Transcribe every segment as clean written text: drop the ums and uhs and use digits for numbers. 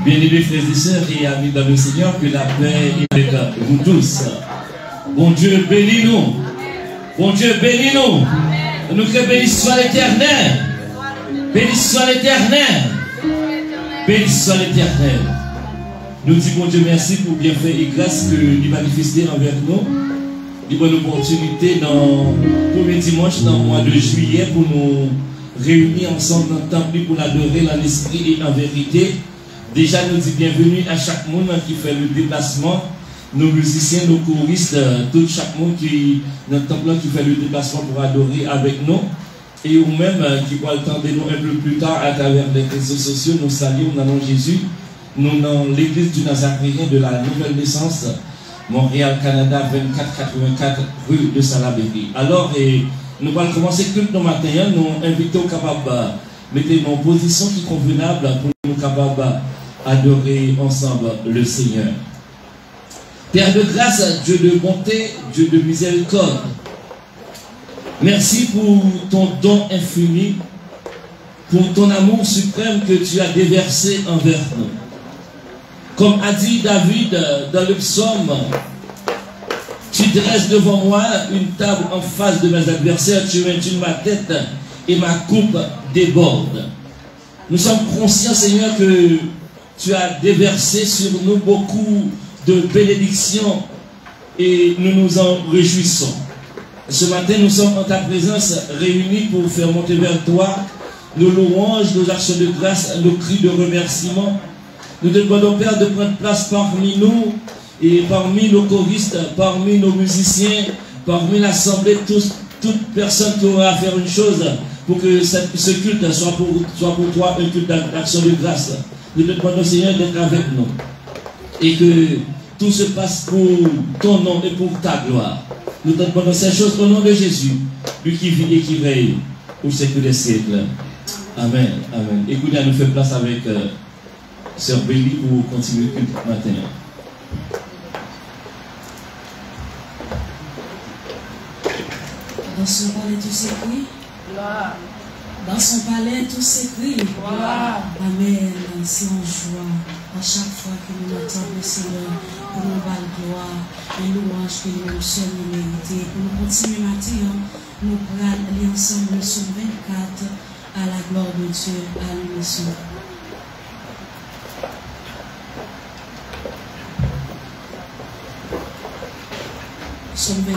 Bien-aimés frères et sœurs et amis dans le Seigneur, que la paix est avec vous tous. Bon Dieu, bénis-nous. Bon Dieu, bénis-nous. Nous que béni soit l'Éternel. Béni soit l'Éternel. Béni soit l'Éternel. Nous disons, bon Dieu, merci pour bienfait et grâce que nous manifester envers nous. Nous avons l'opportunité dans le premier dimanche dans le mois de juillet pour nous réunir ensemble dans le temple pour l'adorer en esprit et en vérité. Déjà, nous disons bienvenue à chaque monde qui fait le déplacement. Nos musiciens, nos choristes, tout chaque monde qui dans le temple qui fait le déplacement pour adorer avec nous. Et ou même qui va attendre nous un peu plus tard à travers les réseaux sociaux. Nous saluons dans le nom de Jésus. Nous dans l'église du Nazaréen de la Nouvelle Naissance, Montréal, Canada, 2484 rue de Salaberry. Alors, nous allons commencer le culte ce matin. Nous invitons capables de mettre une position qui est convenable pour nous capables adorer ensemble le Seigneur. Père de grâce, Dieu de bonté, Dieu de miséricorde, merci pour ton don infini, pour ton amour suprême que tu as déversé envers nous. Comme a dit David dans le psaume, tu dresses devant moi une table en face de mes adversaires, tu maintiens ma tête et ma coupe déborde. Nous sommes conscients, Seigneur, que tu as déversé sur nous beaucoup de bénédictions et nous nous en réjouissons. Ce matin, nous sommes en ta présence réunis pour faire monter vers toi nos louanges, nos actions de grâce, nos cris de remerciement. Nous te demandons, Père, de prendre place parmi nous et parmi nos choristes, parmi nos musiciens, parmi l'assemblée, toute personne qui aura à faire une chose pour que ce culte soit pour toi un culte d'action de grâce. Nous te demandons, Seigneur, d'être avec nous et que tout se passe pour ton nom et pour ta gloire. Nous te demandons ces choses au nom de Jésus, lui qui vit et qui règne pour siècles des siècles. Amen. Amen. Écoutez, nous fait place avec Sœur Béli pour continuer le culte matin. Dans son palais tout s'écrit. Dans son palais tout s'écrit. Amen. C'est en joie à chaque fois que nous entendons le Seigneur pour nous voir gloire et louange que nous sommes mérités. Pour nous continuer matin, nous pourrons aller ensemble le psaume 24 à la gloire de Dieu, à l'unisson. Psaume 24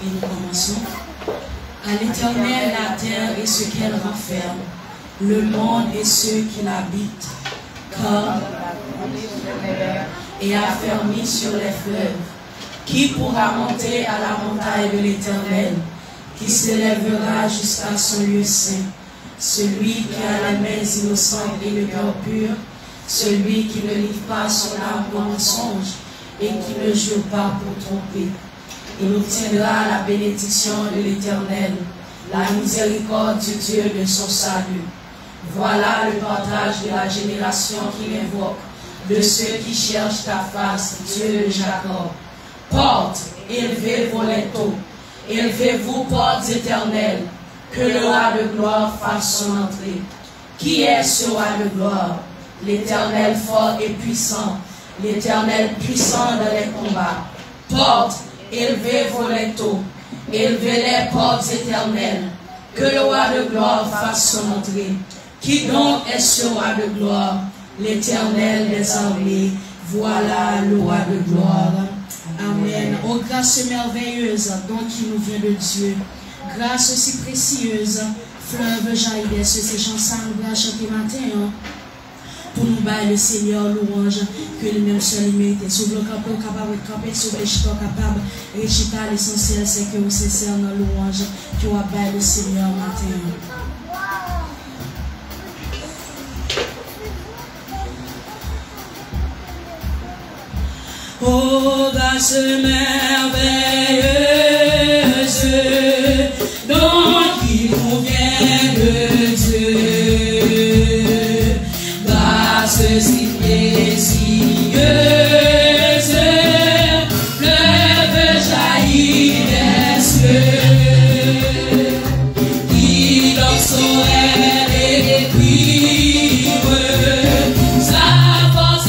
et nous commençons. À l'Éternel la terre et ce qu'elle renferme, le monde et ceux qui l'habitent, comme et affermi sur les fleuves. Qui pourra monter à la montagne de l'Éternel, qui s'élèvera jusqu'à son lieu saint? Celui qui a les mains innocentes et le cœur pur, celui qui ne livre pas son âme au mensonge et qui ne jure pas pour tromper. Il obtiendra la bénédiction de l'Éternel, la miséricorde du Dieu de son salut. Voilà le partage de la génération qui l'invoque, de ceux qui cherchent ta face, Dieu de Jacob. Portes, élevez vos linteaux, élevez-vous, portes éternelles, que le roi de gloire fasse son entrée. Qui est ce roi de gloire? L'Éternel fort et puissant, l'Éternel puissant dans les combats. Portes, élevez vos linteaux, élevez les portes éternelles, que le roi de gloire fasse son entrée. Qui donc est ce roi de gloire? L'Éternel des armées, voilà le roi de gloire. Amen. Ô grâce merveilleuse, don qui nous vient de Dieu, grâce si précieuse, fleuve jaillit de ces chansons nous allons chanter matin. Pour nous bailler le Seigneur louange que lui-même seul mérite. Sur le camp capable de camper, sur les chitons capables, et chita l'essentiel c'est que vous cessez dans louange qui va bailler le Seigneur matin. Oh grâce merveilleuse, don qui nous vient de Dieu. Grâce si précieuse, fleuve jaillit des cieux, qui dans son aile écrive sa force.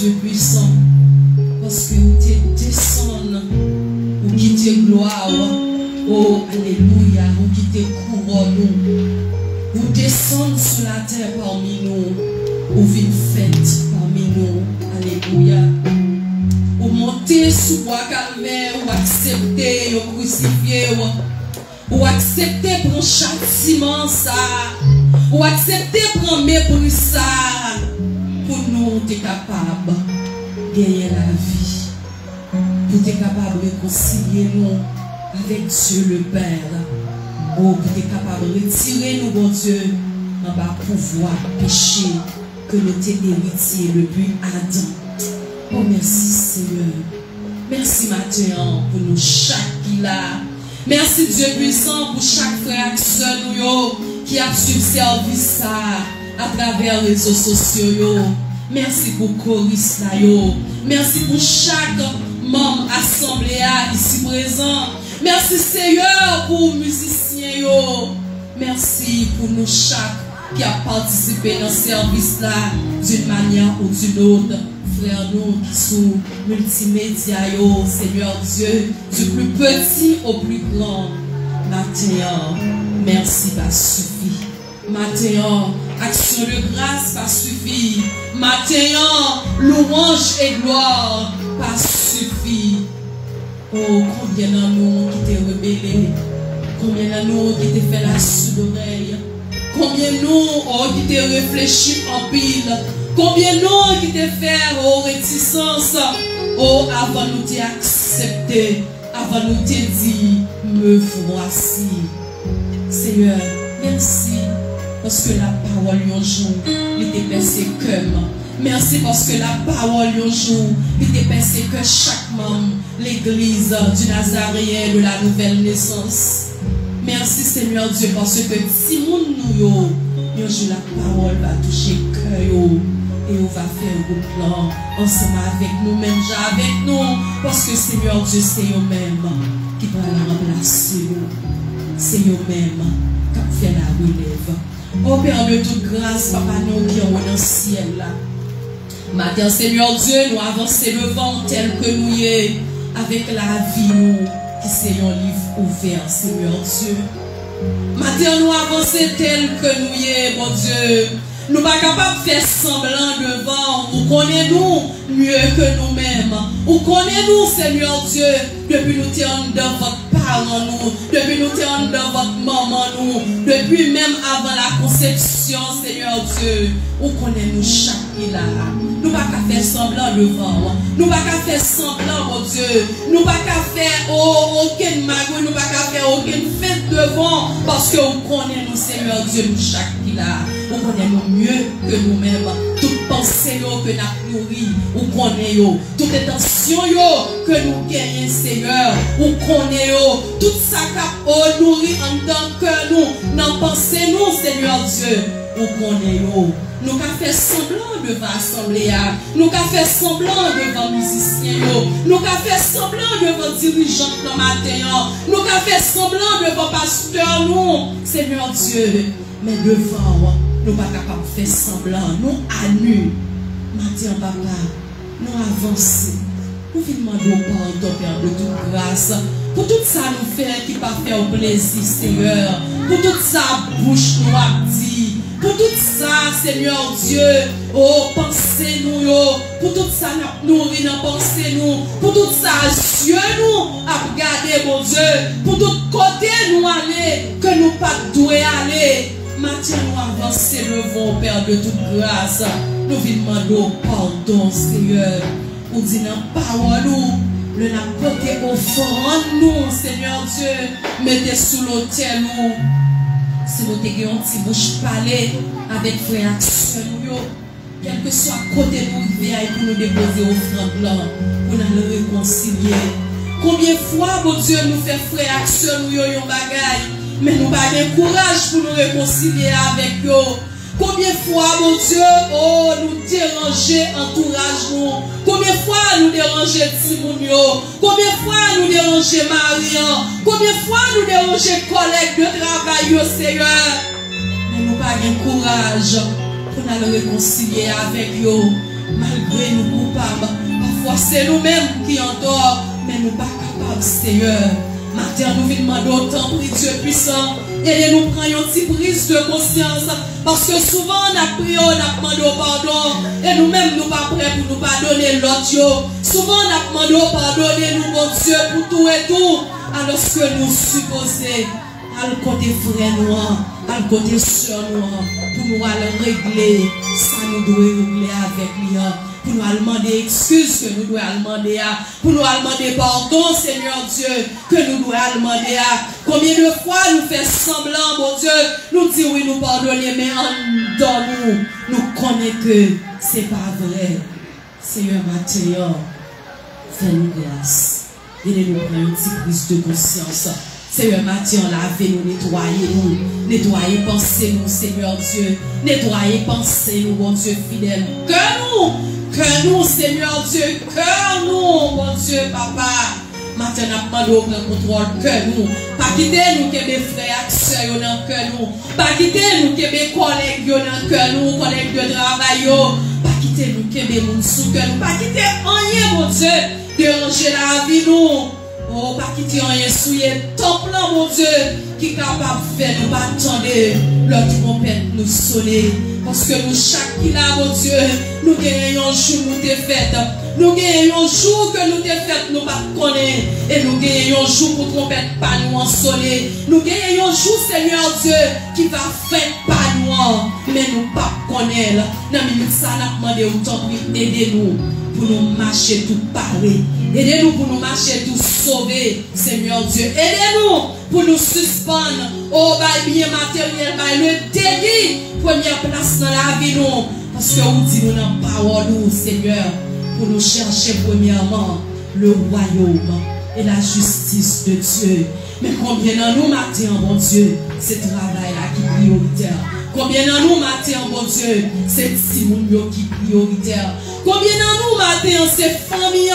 Dieu puissant, parce que vous descendez, vous quittez gloire, oh alléluia, vous quittez couronne, vous descendez sur la terre parmi nous, vous venez fête parmi nous, alléluia. Vous montez sous bois calvaire, vous acceptez, vous crucifiez, vous acceptez pour châtiment ça, vous acceptez pour mépris ça, pour nous être capables de gagner la vie, pour être capables de réconcilier nous avec Dieu le Père, pour être capables de retirer nous, bon Dieu, dans le pouvoir péché que nous t'es héritier depuis Adam. Oh merci Seigneur, merci maintenant pour nous chaque qui là. Merci Dieu puissant pour chaque frère et soeur qui a suivi service ça à travers les réseaux sociaux. Merci pour Coris là. Merci pour chaque membre assemblée ici présent. Merci Seigneur pour musiciens. Merci pour nous chaque qui a participé dans ce service là d'une manière ou d'une autre. Frères nous qui sont multimédia, Seigneur Dieu, du plus petit au plus grand. Maintenant, merci pas suffit. Maintenant, action de grâce pas suffit. Maintenant, louange et gloire pas suffit. Oh, combien d'entre nous qui t'es rebellé, combien d'entre nous qui t'es fait la sourde oreille, combien de nous qui t'es réfléchi en pile. Combien de nous qui te fait réticence, avant nous t'y accepté, avant nous t'y dit, me voici. Seigneur, merci parce que la parole un jour, il te pensé comme. Merci parce que la parole un jour, il te pensé que chaque membre, l'église du Nazaréen de la nouvelle naissance. Merci Seigneur Dieu parce que si nous un jour la parole va toucher cœur. Et on va faire un plan ensemble avec nous-mêmes, avec nous, parce que Seigneur Dieu, c'est eux-mêmes qui va la remplacer. C'est eux-mêmes qui fait la relève. Oh Père de toute grâce, Papa, nous qui sommes dans le ciel là. Matin, Seigneur Dieu, nous avançons devant tel que nous y est, avec la vie, nous, qui c'est un livre ouvert, Seigneur Dieu. Matin, nous avançons tel que nous y est, mon Dieu. Nous ne sommes pas capables de faire semblant devant. Vous connaissez-nous mieux que nous-mêmes. Vous connaissez-nous, Seigneur Dieu, depuis nous sommes dans votre parent, nous, depuis nous sommes dans votre maman, nous, depuis même avant la conception, Seigneur Dieu. Vous connaissez-nous chaque qui là. Nous ne sommes pas faire semblant devant. Nous ne sommes pas faire semblant, mon Dieu. Nous ne sommes pas faire aucune magouille, nous ne sommes pas faire aucune fête devant. Parce que vous connaissez-nous, Seigneur Dieu, nous chaque qui là. Vous connaissez-nous mieux que nous-mêmes. Toute pensée que nous avons nourri, vous connaissez. Toute intention que nous gagnons, Seigneur, vous connaissez. Tout ça qui nourri en tant que nous, n'en pensez-nous, Seigneur Dieu, vous connaissez. Nous avons fait semblant devant l'assemblée, nous avons fait semblant devant les musiciens, nous avons fait semblant devant les dirigeants dans matin, nous avons fait semblant devant les pasteurs, nous, Seigneur Dieu, mais devant, nous ne sommes pas capables de faire semblant, nous à nu. Matin, papa, nous avançons. Nous venons demander pardon, Père de toute grâce. Pour tout ça, nous faisons qui pas faire plaisir, Seigneur. Pour tout ça, bouche nous a dit. Pour tout ça, Seigneur Dieu, oh, pensez-nous, pour tout ça, nous nourrir, pensez-nous. Pour tout ça, Dieu nous a regardé, mon Dieu. Pour tout côté, nous aller, que nous pas doués aller. Maintenant, nous avancer devant, Père de toute grâce. Nous venons demander pardon, Seigneur. Nous disons parole, nous n'a porté offrande, nous, Seigneur Dieu. Mettez sous l'autel, nous. Si nous avons un petit bouche parler avec frère action, quel que soit côté nous, pour nous déposer offrande là, pour nous réconcilier. Combien de fois, mon Dieu, nous fait frère action, nous avons bagaille, mais nous n'avons pas de courage pour nous réconcilier avec eux. Combien de fois, mon Dieu, oh, nous déranger entourage nous. Combien de fois nous déranger Timounio. Combien de fois nous déranger Marian. Combien de fois nous déranger collègues de travail, Seigneur. Mais nous n'avons pas de courage pour nous réconcilier avec eux. malgré nous coupables. Parfois c'est nous-mêmes qui en tort, mais nous pas capables, Seigneur. Matin, nous venons demander autant, Dieu puissant. Et nous prenons une petite prise de conscience. Parce que souvent, on a prié, on a demandé pardon. Et nous-mêmes, nous ne sommes pas prêts pour nous pardonner l'autre. Souvent, on a demandé pardonner nous, mon Dieu, pour tout et tout. Alors que nous supposons, à le côté frère noir, à le côté soeur noir, pour nous aller régler, ça nous doit régler avec lui. Pour nous demander excuses que nous devons demander, pour nous demander pardon, Seigneur Dieu, que nous devons demander. Combien de fois nous faisons semblant, mon Dieu, nous disons oui, nous pardonner, mais en dedans nous connaissons que ce n'est pas vrai. Seigneur Mathieu, fais-nous grâce. Aidez-nous à prendre une petite prise de conscience. Seigneur Mathieu, lavez-nous, nettoyez pensez-nous, Seigneur Dieu, nettoyez pensez-nous, mon Dieu fidèle. Que nous, Seigneur Dieu, que nous, mon Dieu, Papa. Maintenant, nous avons demandé au contrôle, que nous. Pas quitter nous, que mes frères et sœurs, que nous. Pas quitter nous, que mes collègues, que nous, collègues de travail, pas quitter nous, que mes mounsous, que nous. Pas quitter rien, mon Dieu, déranger la vie, nous. Oh, pas quitter rien, souiller ton plan, mon Dieu, qui est capable de faire nous attendre, l'autre trompette nous sonner. Parce que nous, chaque qui là, mon Dieu, nous gagnons un jour nous t'es fait. Nous gagnons un jour que nous t'es fait, nous pas connaître. Et nous gagnons un jour pour trompette pas nous en sonner. Nous gagnons un jour, Seigneur Dieu, qui va faire pas nous, mais nous pas connaître. Dans la minute, ça n'a demandé autant aidez-nous pour nous marcher tout parler. Aidez-nous pour nous marcher tout sauver, Seigneur Dieu. Aidez-nous pour nous suspendre. Oh, bien matériel, le délit. Première place dans la vie, nous. Parce que vous dites nous dans la parole, nous, Seigneur, pour nous chercher premièrement le royaume et la justice de Dieu. Mais combien dans nous, matin, bon Dieu, ce travail-là qui est prioritaire. Combien dans nous, matin, bon Dieu, c'est Simon qui est prioritaire. Combien dans nous, matin, c'est famille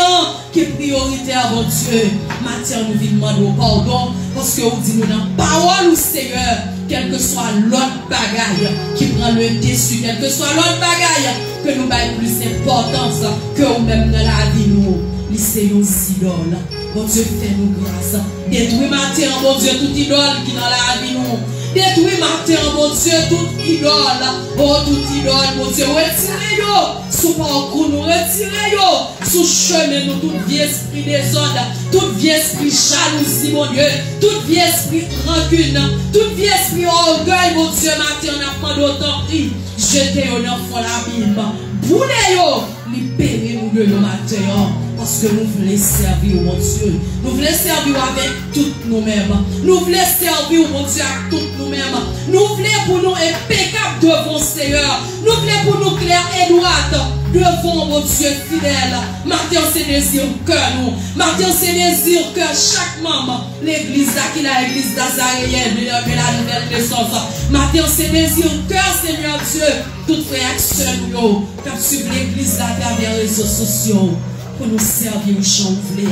qui est prioritaire, bon Dieu. Matin, nous venons demander pardon parce que vous dites nous dans la parole, Seigneur, quel que soit l'autre bagaille qui prend le dessus, quel que soit l'autre bagaille que nous baillons plus d'importance que nous-mêmes dans la vie, nous, c'est nos idoles. Bon Dieu, fais-nous grâce. Détruis matin, bon Dieu, toute idole qui est dans la vie, nous. Détruis matin, mon Dieu, toute idole. Oh, toute idole, mon Dieu. Retirez-yo sous parcours, nous retirez-yo sous chemin, nous, tout vieux esprit désordre, tout vieux esprit jalousie, mon Dieu, tout vieux esprit rancune, tout vieux esprit orgueil, mon Dieu, matin, on a pas d'autant pris. Jetez-yo dans la Bible. Boulez-yo, libérez-nous de nos matins. Parce que nous voulons servir, mon Dieu. Nous voulons servir avec toutes nous-mêmes. Nous voulons servir, mon Dieu, avec toutes nous-mêmes. Nous voulons pour nous impeccables devant le Seigneur. Nous voulons pour nous clairs et droites devant mon Dieu fidèle. Matin, c'est désir que nous. Matin, c'est désir que chaque membre, l'église qui est l'église d'Azaréenne, de la nouvelle naissance. Matin, c'est désir que, Seigneur Dieu, toutes frères et sœurs, nous, qui suivent l'église à travers les réseaux sociaux. Pour nous servir au champ ouvrier,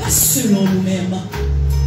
pas selon nous-mêmes.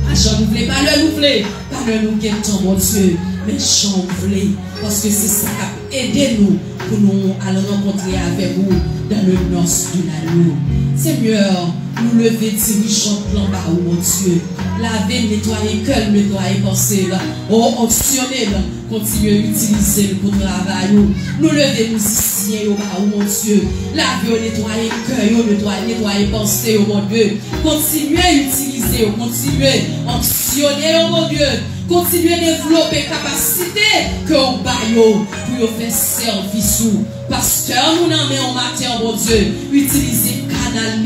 Pas champ ouvrier, pas le ouvrier, pas le nous guettons, mon Dieu, mais champ ouvrier. Parce que c'est ça qui aide nous pour nous aller rencontrer avec vous dans le noce de l'agneau. Seigneur, nous lever, dirigeons plan bas, mon Dieu. Laver, nettoyer, cœur, nettoyer, penser, oh, optionner, continuer à utiliser pour travailler. Nous lever, musiciens, oh mon Dieu. Laver, nettoyer, cœur, nettoyer, penser, oh mon Dieu. Continuer à utiliser, continuer à optionner, oh mon Dieu. Continuer à développer capacité que on baille pour faire service. Pasteur, nous n'en mettons matin, mon Dieu. Utiliser canal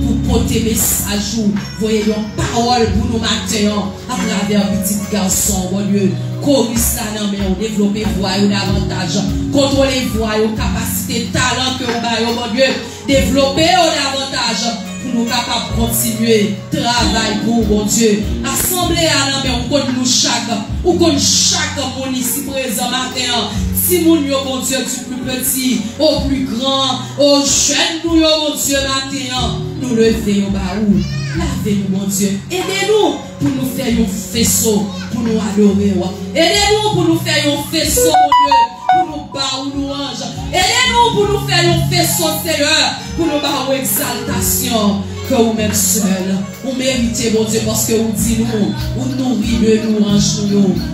pour porter message. Voyez une parole pour nous matin à travers petit garçon, mon Dieu. Chorus là, non, mais on développe voix davantage. Contrôler voix, capacité, talent que on baille, mon Dieu. Développer davantage. Pour nous capables de continuer travail pour mon Dieu. Assemblée à la main, on compte nous chaque monde ici présent matin. Si mon Dieu, mon Dieu, du plus petit au plus grand, au jeune, nous, mon Dieu, matin, nous levons bas où. Lavez-nous, mon Dieu. Aidez-nous pour nous faire un faisceau, pour nous adorer. Aidez-nous pour nous faire un faisceau, mon Dieu, pour nous bas ou louange. Aidez-nous pour nous faire un faisceau, Seigneur, pour nous faire une exaltation. Que vous-même seul, vous méritez, mon Dieu, parce que vous dites nous, vous nourrit de louange,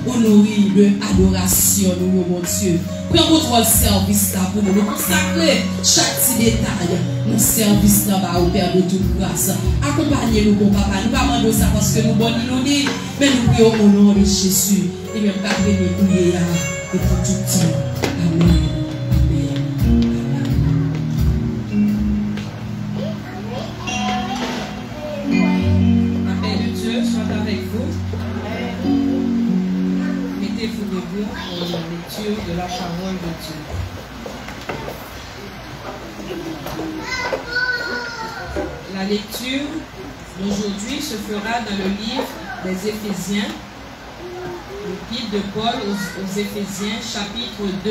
vous nourrit de adoration, nous, mon Dieu. Prends contrôle service là pour nous consacrer chaque petit détail. Nos services là-bas au Père de toute grâce. Accompagnez-nous, mon papa. Nous ne pas demander ça parce que nous bonnes nous dit, mais nous prions au nom de Jésus. Et même pas venir prier là et pour tout temps. Amen. Pour la lecture de la parole de Dieu. La lecture d'aujourd'hui se fera dans le livre des Éphésiens, l'épître de Paul aux Éphésiens, chapitre 2.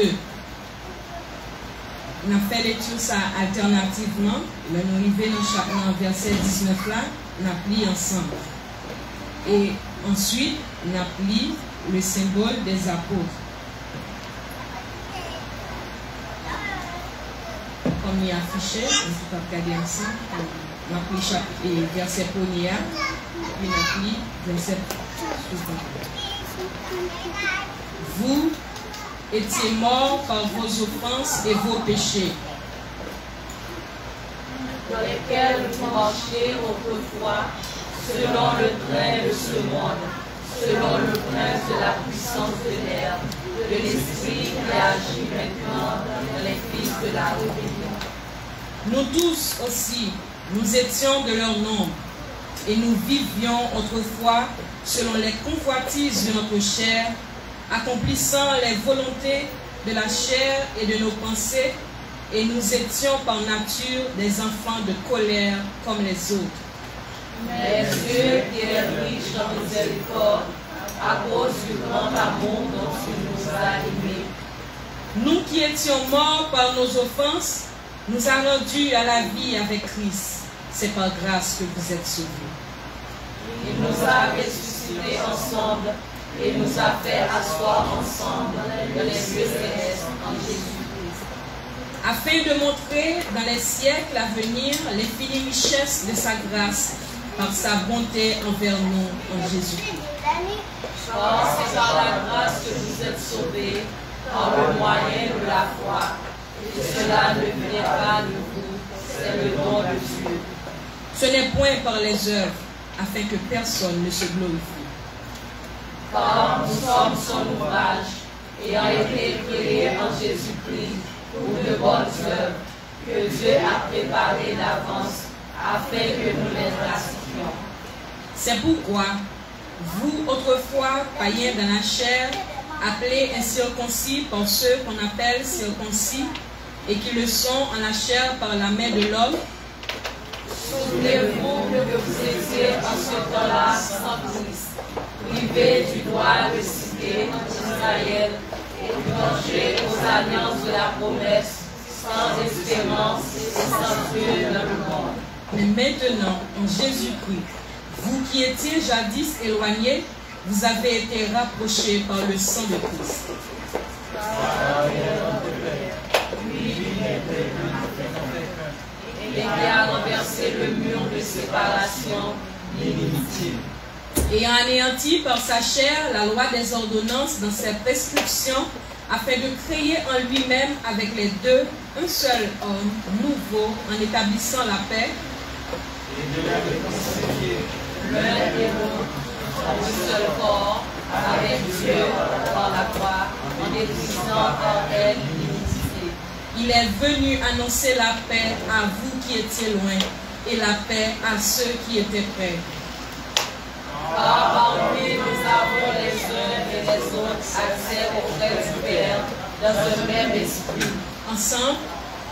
On a fait lecture ça alternativement. Là, nous arrivons dans verset 19 là, on a plié ensemble. Et ensuite, on a plié le symbole des apôtres. Comme il est affiché, on peut regarder ensemble. On a pris verset premier, puis on a pris verset suivant. Vous étiez morts par vos offenses et vos péchés, dans lesquels vous marchiez autrefois, selon le train de ce monde, selon le prince de la puissance de l'air, de l'esprit qui agit maintenant dans les fils de la rébellion. Nous tous aussi, nous étions de leur nombre, et nous vivions autrefois selon les convoitises de notre chair, accomplissant les volontés de la chair et de nos pensées, et nous étions par nature des enfants de colère comme les autres. Mais Dieu qui est riche en miséricorde, à cause du grand amour dont il nous a aimés. Nous qui étions morts par nos offenses, nous a rendus à la vie avec Christ. C'est par grâce que vous êtes sauvés. Il nous a ressuscités ensemble et nous a fait asseoir ensemble dans les lieux célestes en Jésus-Christ. Afin de montrer dans les siècles à venir l'infinie richesse de sa grâce par sa bonté envers nous en Jésus-Christ. Car c'est par la grâce que vous êtes sauvés, par le moyen de la foi. Et cela ne vient pas de vous, c'est le don de Dieu. Ce n'est point par les œuvres, afin que personne ne se glorifie. Car nous sommes son ouvrage, ayant été créés en Jésus-Christ pour de bonnes œuvres, que Dieu a préparées d'avance, afin que nous les pratiquions. C'est pourquoi, vous autrefois païens dans la chair, appelés incirconcis par ceux qu'on appelle circoncis, et qui le sont en la chair par la main de l'homme, souvenez-vous que vous étiez en ce temps-là sans Christ, privés du droit de cité d'Israël, et étrangers aux alliances de la promesse, sans espérance et sans Dieu dans le monde. Mais maintenant, en Jésus-Christ, vous qui étiez jadis éloignés, vous avez été rapprochés par le sang de Christ. Et qui a renversé le mur de séparation, l'inimitié. Ayant anéanti par sa chair la loi des ordonnances dans ses prescriptions, afin de créer en lui-même avec les deux un seul homme nouveau en établissant la paix, et de la réconcilier l'un et l'autre en un seul corps avec Dieu par la croix, en détruisant par elle l'inimitié. Il est venu annoncer la paix à vous qui étiez loin et la paix à ceux qui étaient près. Car par lui nous avons les uns et les autres accès auprès du Père dans un même esprit. Ensemble,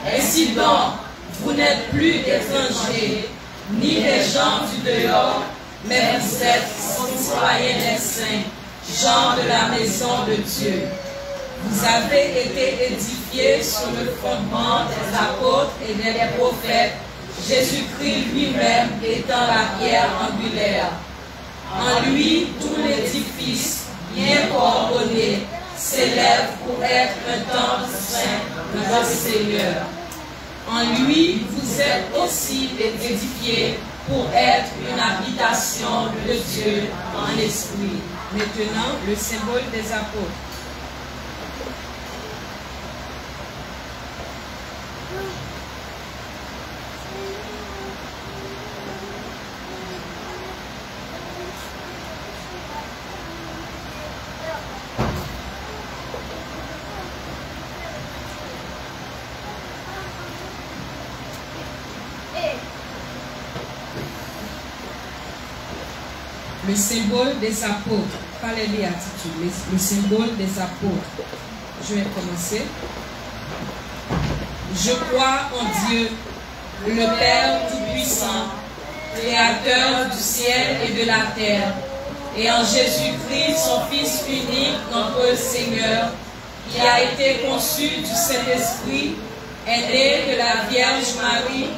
ainsi donc, vous n'êtes plus étrangers, ni des gens du dehors, mais vous êtes citoyens des saints, gens de la maison de Dieu. Vous avez été édifiés sur le fondement des apôtres et des prophètes, Jésus-Christ lui-même étant la pierre angulaire. En lui, tout l'édifice, bien coordonné, s'élève pour être un temple saint de votre Seigneur. En lui, vous êtes aussi édifiés pour être une habitation de Dieu en esprit. Maintenant, le symbole des apôtres. Le symbole des apôtres, pas les béatitudes, le symbole des apôtres. Je vais commencer. Je crois en Dieu, le Père Tout-Puissant, Créateur du ciel et de la terre, et en Jésus-Christ, son Fils unique, notre Seigneur, qui a été conçu du Saint-Esprit, est né de la Vierge Marie,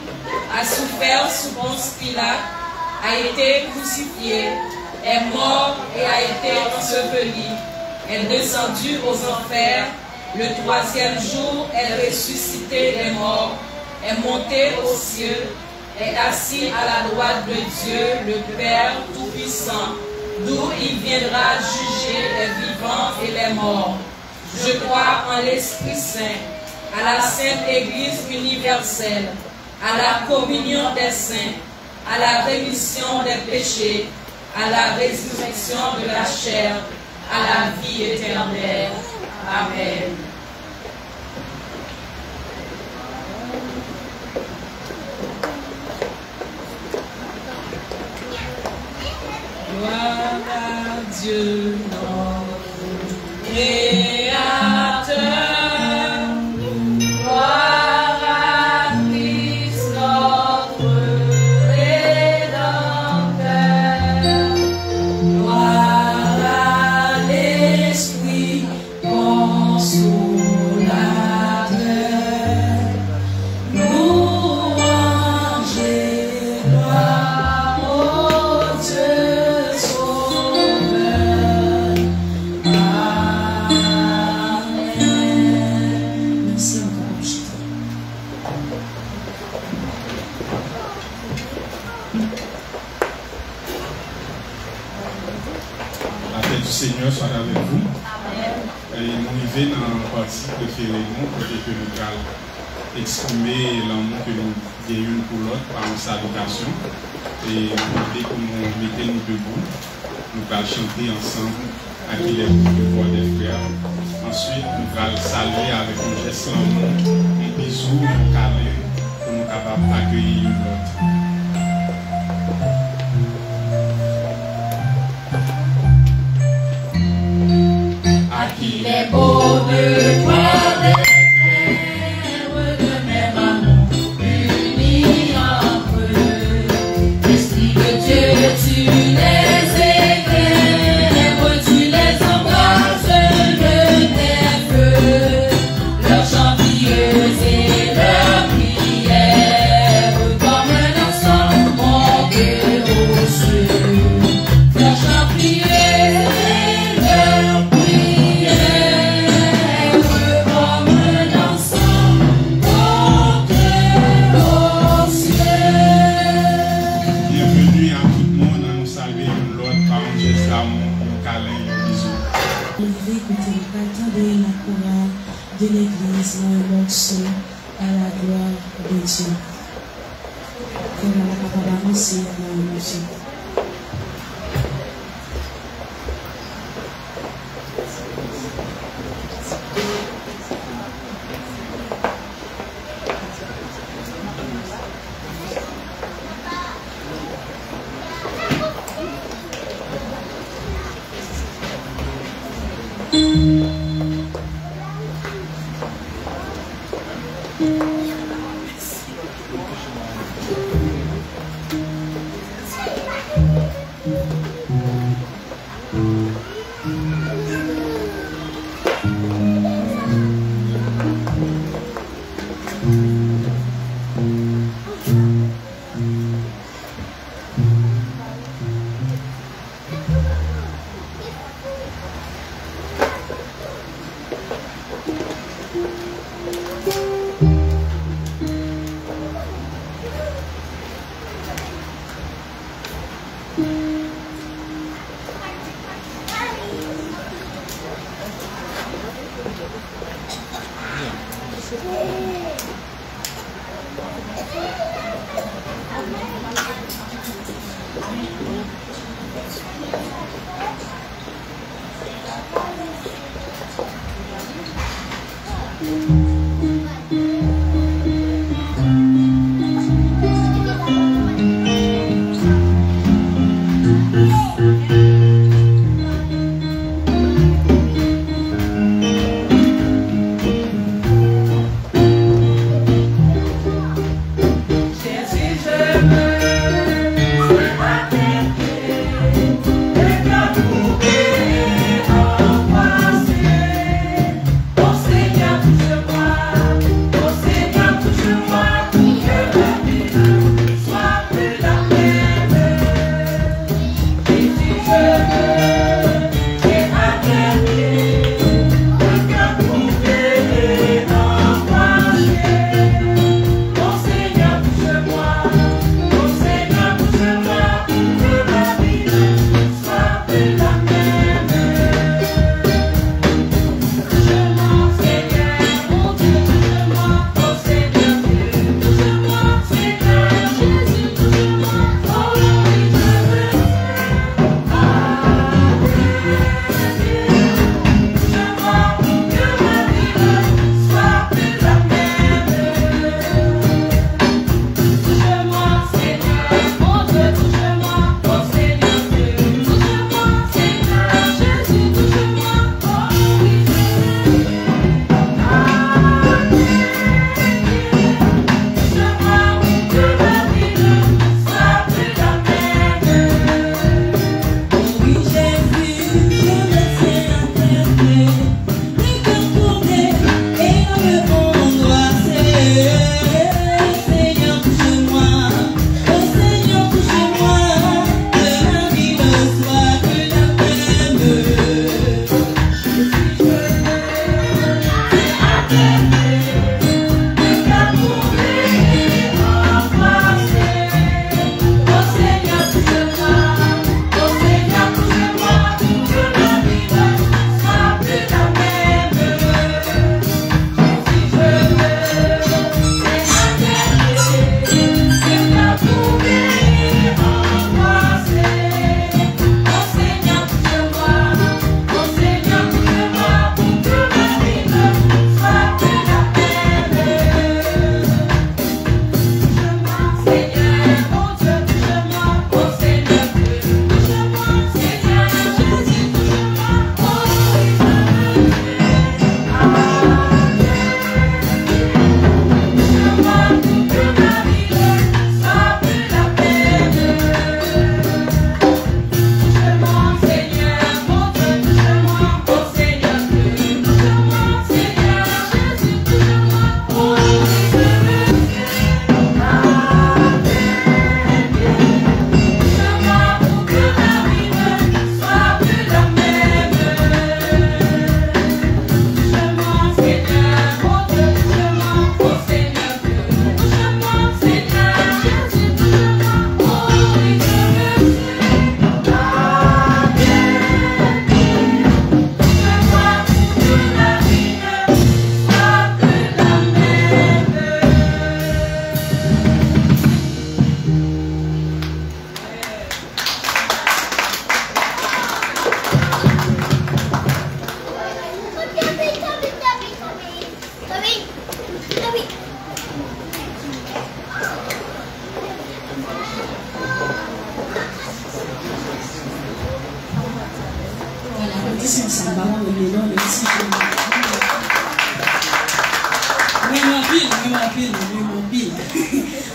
a souffert sous Ponce Pilate, a été crucifié, est mort et a été enseveli, est descendu aux enfers, le troisième jour est ressuscité des morts, est monté aux cieux, est assis à la droite de Dieu, le Père Tout-Puissant, d'où il viendra juger les vivants et les morts. Je crois en l'Esprit Saint, à la Sainte Église universelle, à la communion des saints, à la rémission des péchés, à la résurrection de la chair, à la vie éternelle. Amen. Gloire à Dieu, notre Créateur. Gloire à Christ, notre Rédempteur. Gloire à l'Esprit consolateur. Louange et gloire au Dieu sauveur. Amen. Merci encore, Jésus. La paix du Seigneur soit avec vous. Et nous arrivons dans la partie préférée, côté que nous allons exprimer l'amour que nous gagnons pour l'autre par une salutation. Et dès que nous mettons nous debout, nous allons chanter ensemble à qui les voix des frères. Ensuite, nous allons saluer avec un geste d'amour, un bisou, un câlin, pour nous capables d'accueillir l'autre. À qui les beaux de toi des frères de même amour unis entre eux. Esprit de Dieu, tu les éclaires, tu les embrasses de tes feux, leurs chants pieux et leurs prières, comme un ensemble monté aux cieux. Leurs chants pieux et leurs prières, comme un ensemble monté aux cieux. Bienvenue à tout le monde, à nous saluer l'autre par un geste d'amour, un câlin, un bisou. Levez, écoutez, attendez la chorale de l'église dans un morceau à la gloire de Dieu. Que la papa avancer dans le morceau.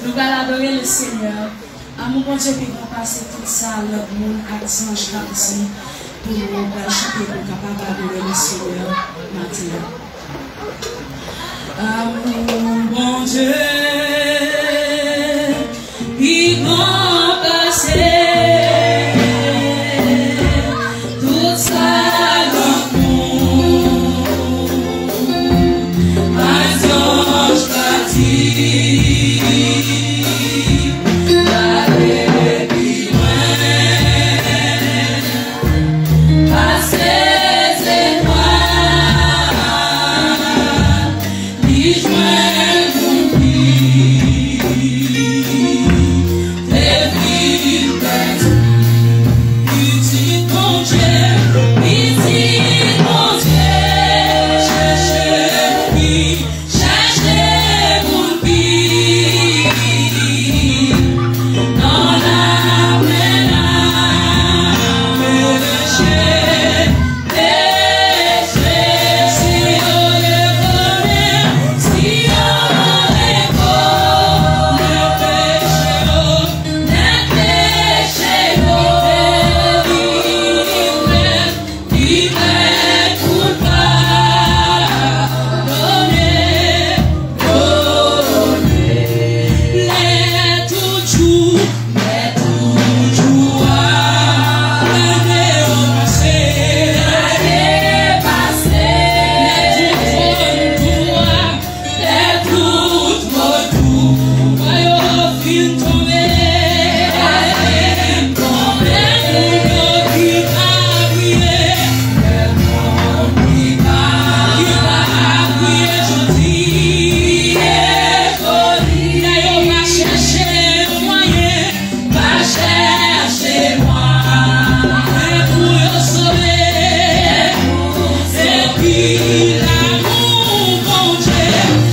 Nous allons adorer le Seigneur. Amour bon Dieu, puis on passe tout ça, le monde, accent, ici, pour nous chanter, pour capable d'adorer le Seigneur maintenant. Amour bon Dieu, puis on passe tout ça. Israel, L'amour bon Dieu,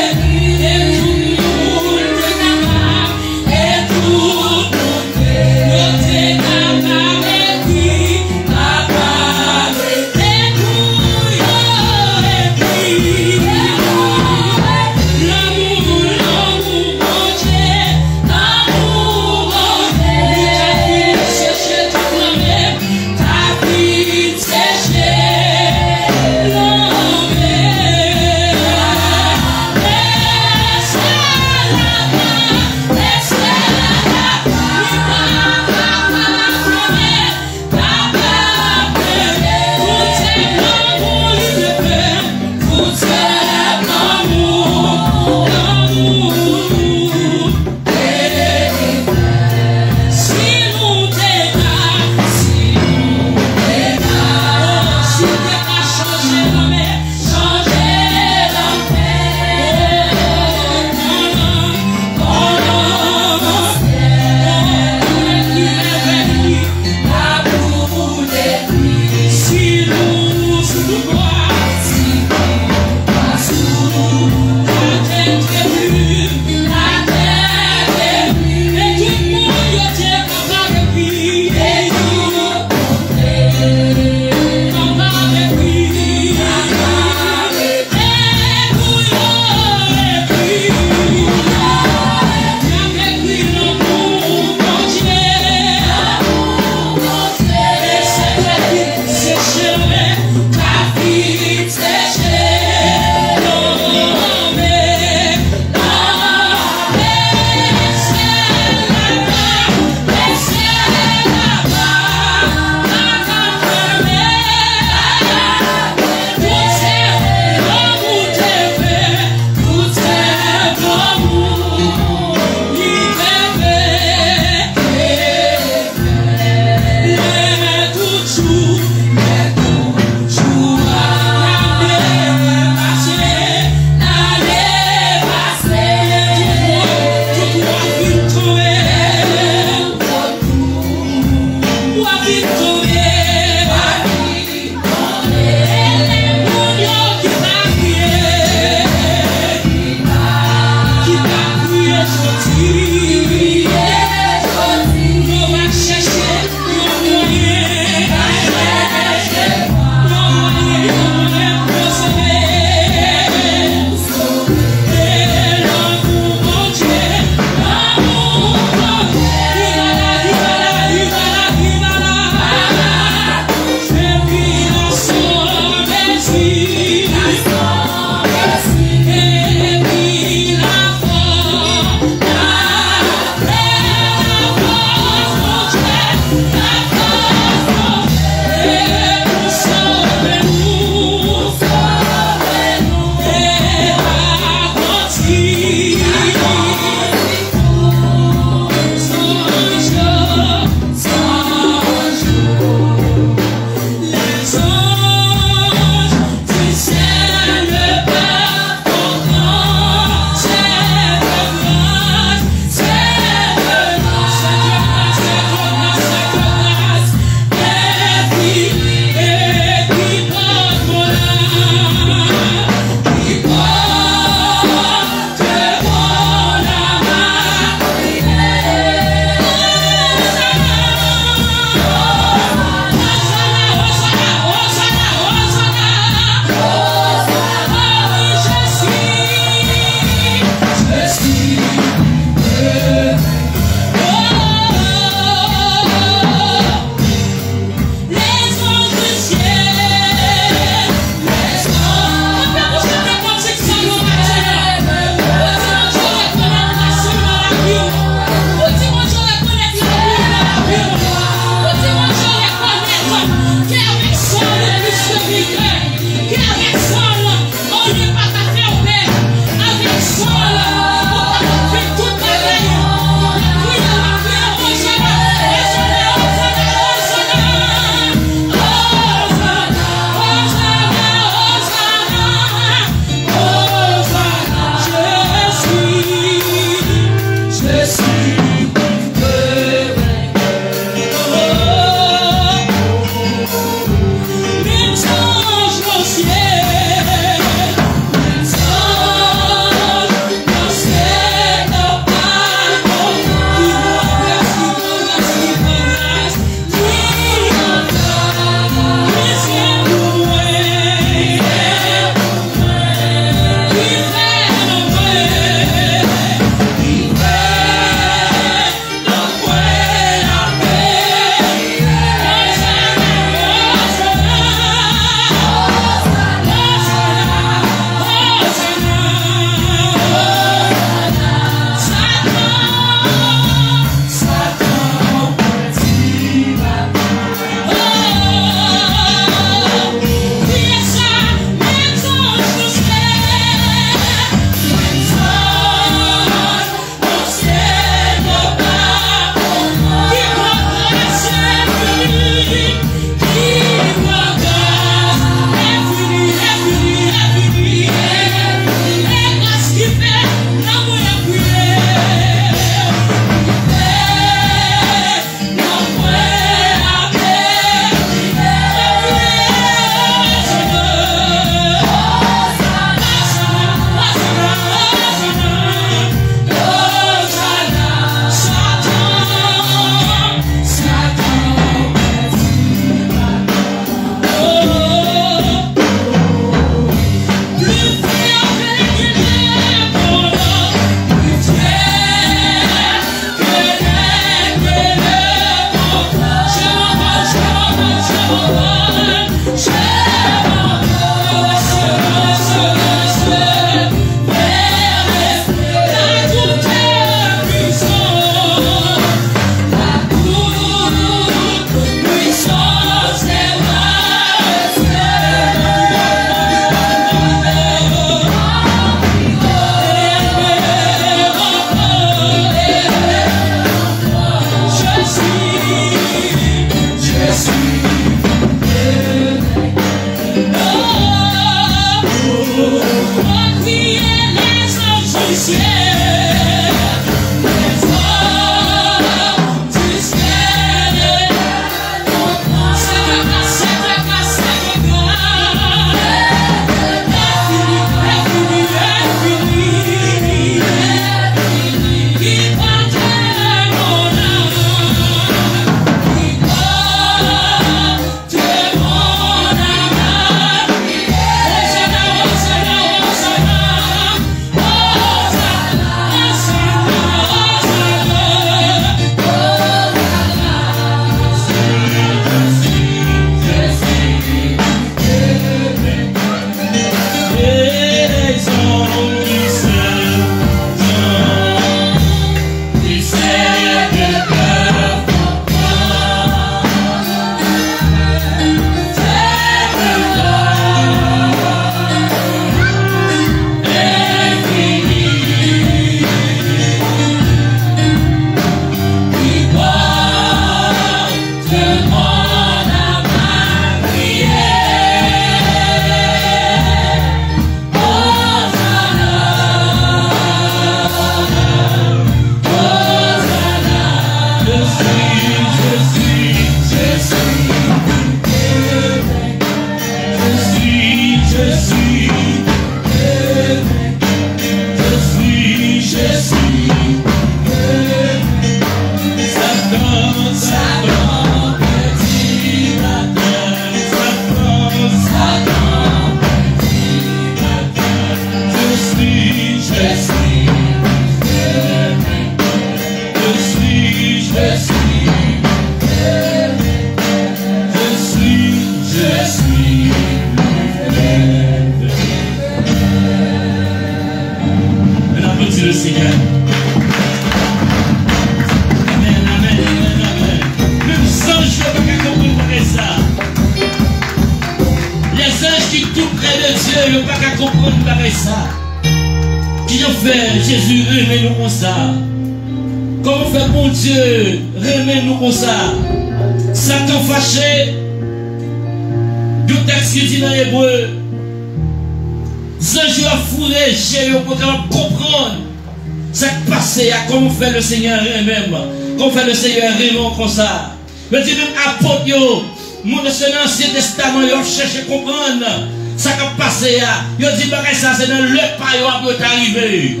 Comment fait le Seigneur même, comment fait le Seigneur vraiment comme ça. Mais dit même apôtre, mon l'Ancien Testament, ils cherchent à comprendre ça qui a passé. Ils ont dit que ça c'est dans le pas qui est arrivé.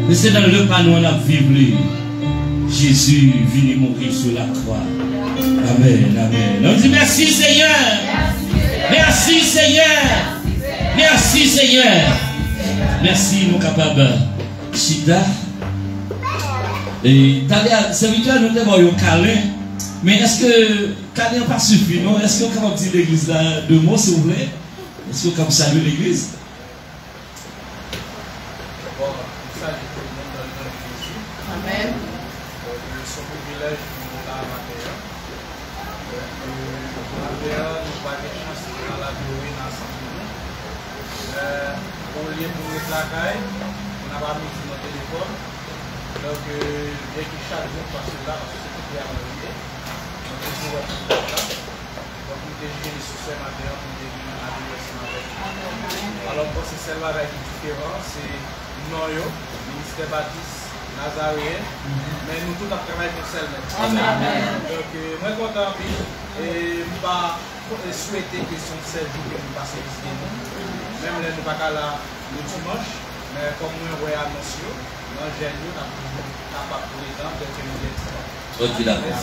Mais c'est dans le pas nous on a vécu. Jésus vient mourir sur la croix. Amen, amen. On dit merci Seigneur. Merci Seigneur. Merci Seigneur. Merci mon capable. Chida. Et t'as serviteur nous devons un câlin, mais est-ce que câlin n'a pas suffi, non? Est-ce que quand on dit l'église là, deux mots s'il vous plaît? Est-ce que comme salut l'église? Amen. Son privilège pour la matière. Nous pas de chance dans la durée ensemble. Au lieu de nous plaquer, on n'a pas mis sur notre téléphone. Donc, dès que chaque jour passe là, parce que c'est tout bien arrivé. Donc, nous sommes là. Donc, nous déjeunons sur ce matin, nous déjeunons à l'université avec. Alors, pour ce celle-là qui est différent, c'est Noyo, ministère Baptiste, Nazaréen, mais nous tous travaillons pour celle-là. Donc, moi, content, et nous pas souhaiter que son 16 jours que nous passons ici, même les nous pas là le dimanche, mais comme nous voyons annoncé. Ok, d'accord.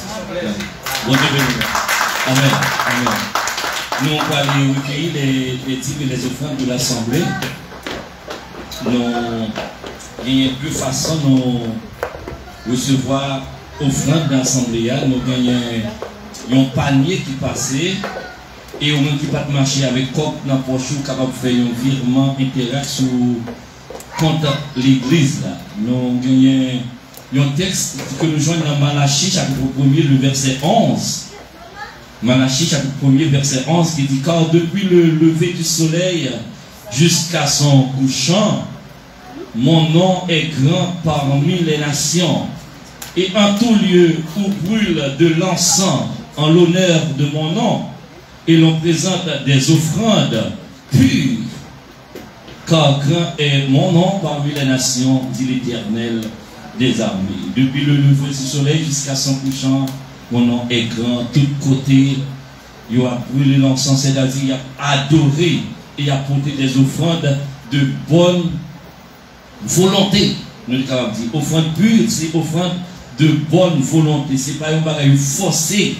Bon Dieu béni. Amen. Amen. Nous allons aller recueillir les dîmes et les offrandes de l'Assemblée. Il y a deux façons de recevoir offrandes de l'Assemblée. Nous gagnons un panier qui passait et au moins qui pas marcher avec coq dans la poche, capable de faire un virement interact sur contre l'église. Nous gagnons un texte que nous joignons dans Malachie chapitre 1er, le verset 11. Malachie chapitre 1er, verset 11 qui dit: car depuis le lever du soleil jusqu'à son couchant, mon nom est grand parmi les nations, et en tout lieu où brûle de l'encens en l'honneur de mon nom, et l'on présente des offrandes pures. car grand est mon nom parmi les nations, dit l'Éternel des armées. Depuis le lever du soleil jusqu'à son couchant, mon nom est grand, tout côté. Il a brûlé l'encens, c'est-à-dire il a adoré et il a porté des offrandes de bonne volonté. Nous sommes capables de dire, offrande pure, c'est offrande de bonne volonté. Ce n'est pas un bagage forcé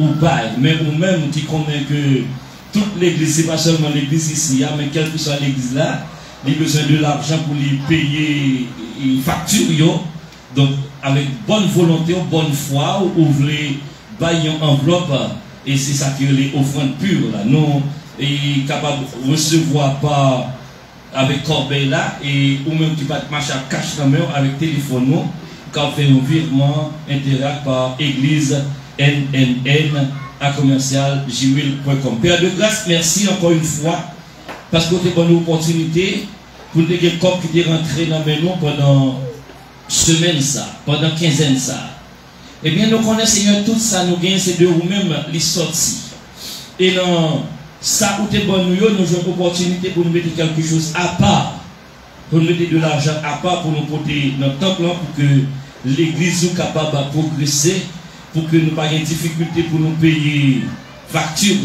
ou pas, mais ou même qui connaît que toute l'église, ce n'est pas seulement l'église ici, mais quelle que soit l'église là, il a besoin de l'argent pour lui payer une facture. Donc, avec bonne volonté, bonne foi, ou vous voulez bailler une enveloppe, et c'est ça qui est les offrandes pures là. Nous, et capable de recevoir pas avec corbeille là, et ou même qui va marcher à cash dans main avec téléphone, nous, quand on fait un virement interact par église NNN à commercial gmail.com. Père de grâce, merci encore une fois, parce que vous avez une opportunité pour des corps qui est rentré dans mes noms pendant semaine ça, pendant quinzaine ça. Eh bien, nous connaissons, Seigneur, tout ça, nous gagnons, c'est de vous-même les sorties. Et dans ça, où t'es bon, nous avons une opportunité pour nous mettre quelque chose à part, pour nous mettre de l'argent à part, pour nous porter notre temple, pour que l'église soit capable de progresser, pour que nous n'ayons pas de difficulté pour nous payer facture.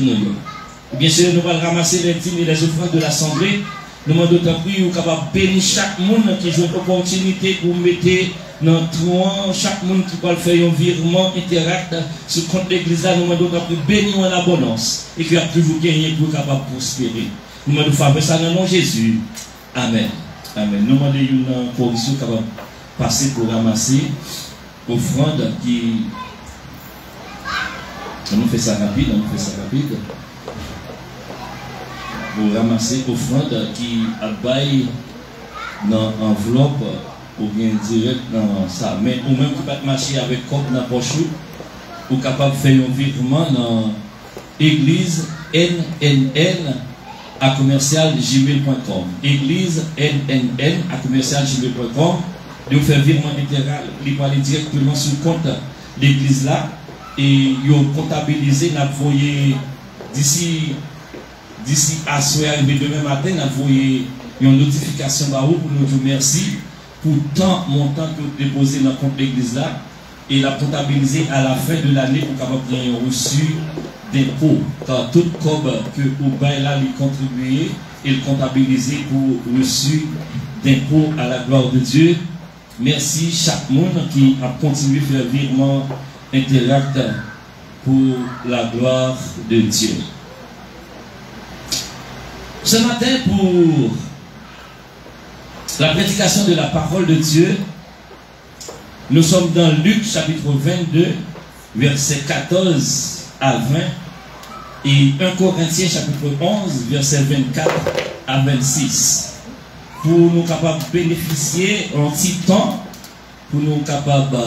Bien sûr, nous allons ramasser les dîmes et les offrandes de l'Assemblée. Nous demandons d'autant plus nous capable de bénir chaque monde qui a une opportunité pour mettre dans le tronc, chaque monde qui va faire un virement interact sur le compte de l'église. Nous demandons d'autant plus bénir en abondance et qu'il a toujours gagné pour capable de prospérer. Nous demandons de faire ça dans le nom de Jésus. Amen. Amen. Nous demandons une correction capable de passer pour ramasser offrande qui. On fait ça rapide, Pour ramasser offrande qui abaille dans l'enveloppe ou bien direct dans ça. Mais ou même qui peut marcher avec compte dans la poche ou capable de faire un virement dans l'église NNN à commercial gmail.com. Église NNN à commercial gmail.com. De faire virement littéral, il va aller directement sur le compte de l'église là. Et ils ont comptabilisé, nous avons d'ici à ce soir, demain matin, nous avons une notification pour nous dire merci pour tant montant que vous déposez dans le compte de l'église là. Et la comptabiliser à la fin de l'année pour capable gagner un reçu d'impôt. Car tout cob que vous bail là, il contribuer et le comptabiliser pour reçu d'impôt à la gloire de Dieu. Merci chaque monde qui a continué à faire virement interact pour la gloire de Dieu. Ce matin, pour la prédication de la parole de Dieu, nous sommes dans Luc chapitre 22, versets 14 à 20, et 1 Corinthiens chapitre 11, versets 24 à 26. Pour nous capables de bénéficier en petit temps, pour nous capables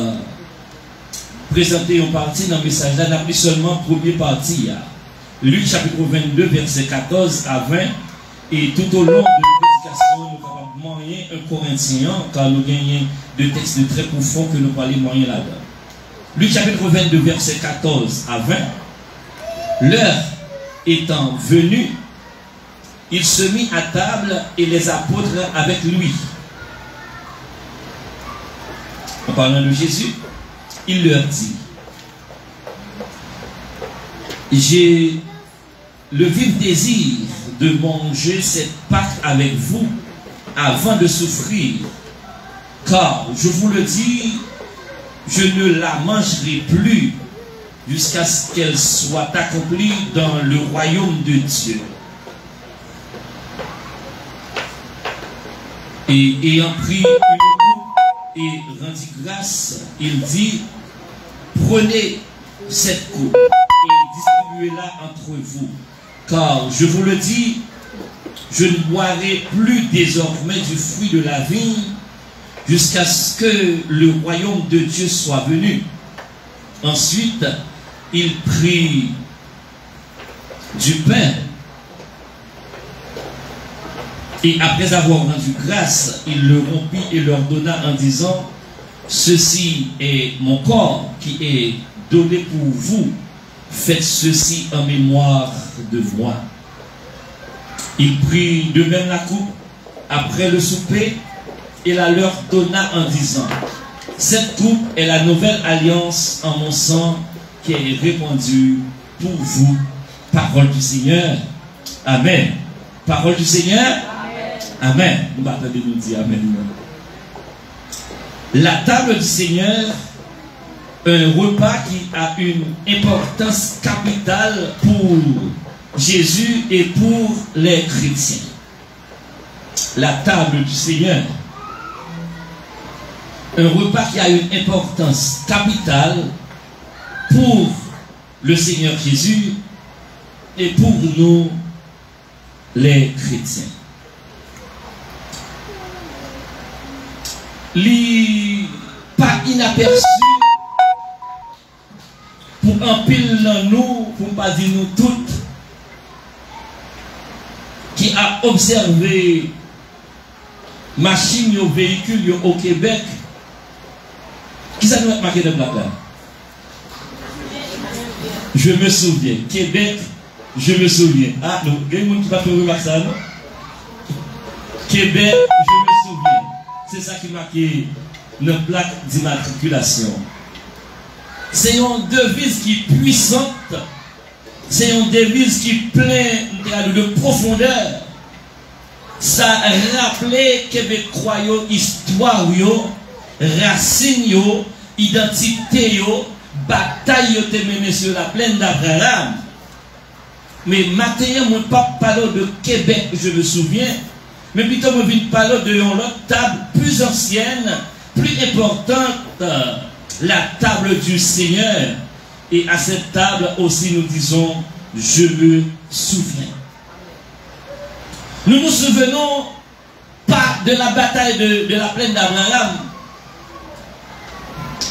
présenter une partie dans le message là, n'a plus seulement première partie. Luc chapitre 22, verset 14 à 20. Et tout au long de la prédication, nous avons moyen un Corinthien, car nous gagnons deux textes très profonds que nous parlons moyen là-dedans. Luc chapitre 22, verset 14 à 20. L'heure étant venue, il se mit à table et les apôtres avec lui. En parlant de Jésus, il leur dit, j'ai le vif désir de manger cette Pâque avec vous avant de souffrir, car je vous le dis, je ne la mangerai plus jusqu'à ce qu'elle soit accomplie dans le royaume de Dieu. Et ayant pris une coupe et rendit grâce, il dit, prenez cette coupe et distribuez-la entre vous. Car, je vous le dis, je ne boirai plus désormais du fruit de la vigne jusqu'à ce que le royaume de Dieu soit venu. Ensuite, il prit du pain et après avoir rendu grâce, il le rompit et leur donna en disant, ceci est mon corps qui est donné pour vous. Faites ceci en mémoire de moi. Il prit de même la coupe Après le souper, il la leur donna en disant, cette coupe est la nouvelle alliance en mon sang qui est répandue pour vous. Parole du Seigneur. Amen. Parole du Seigneur. Amen. Amen. Nous attendons nous dire Amen. La table du Seigneur, un repas qui a une importance capitale pour Jésus et pour les chrétiens. La table du Seigneur, un repas qui a une importance capitale pour le Seigneur Jésus et pour nous les chrétiens. Pas inaperçu pour un pile dans nous, pour ne pas dire nous toutes, qui a observé machines et véhicules au Québec. Qui ça nous a marqué de blague là? Je me souviens. Québec, je me souviens. Ah non, il y a des gens qui ne va pas remarquer ça, non? Québec, je me souviens. C'est ça qui marqué notre plaque d'immatriculation. C'est une devise qui est puissante. C'est une devise qui est pleine de profondeur. Ça rappelait Québécois, histoire, racine, identité, bataille te menée sur la plaine d'Abraham. Mais maintenant, je ne pas parler de Québec, je me souviens. Mais plutôt, je viens parler de une autre table plus ancienne, plus importante, la table du Seigneur. Et à cette table aussi, nous disons, je me souviens. Nous nous souvenons pas de la bataille de la plaine d'Abraham,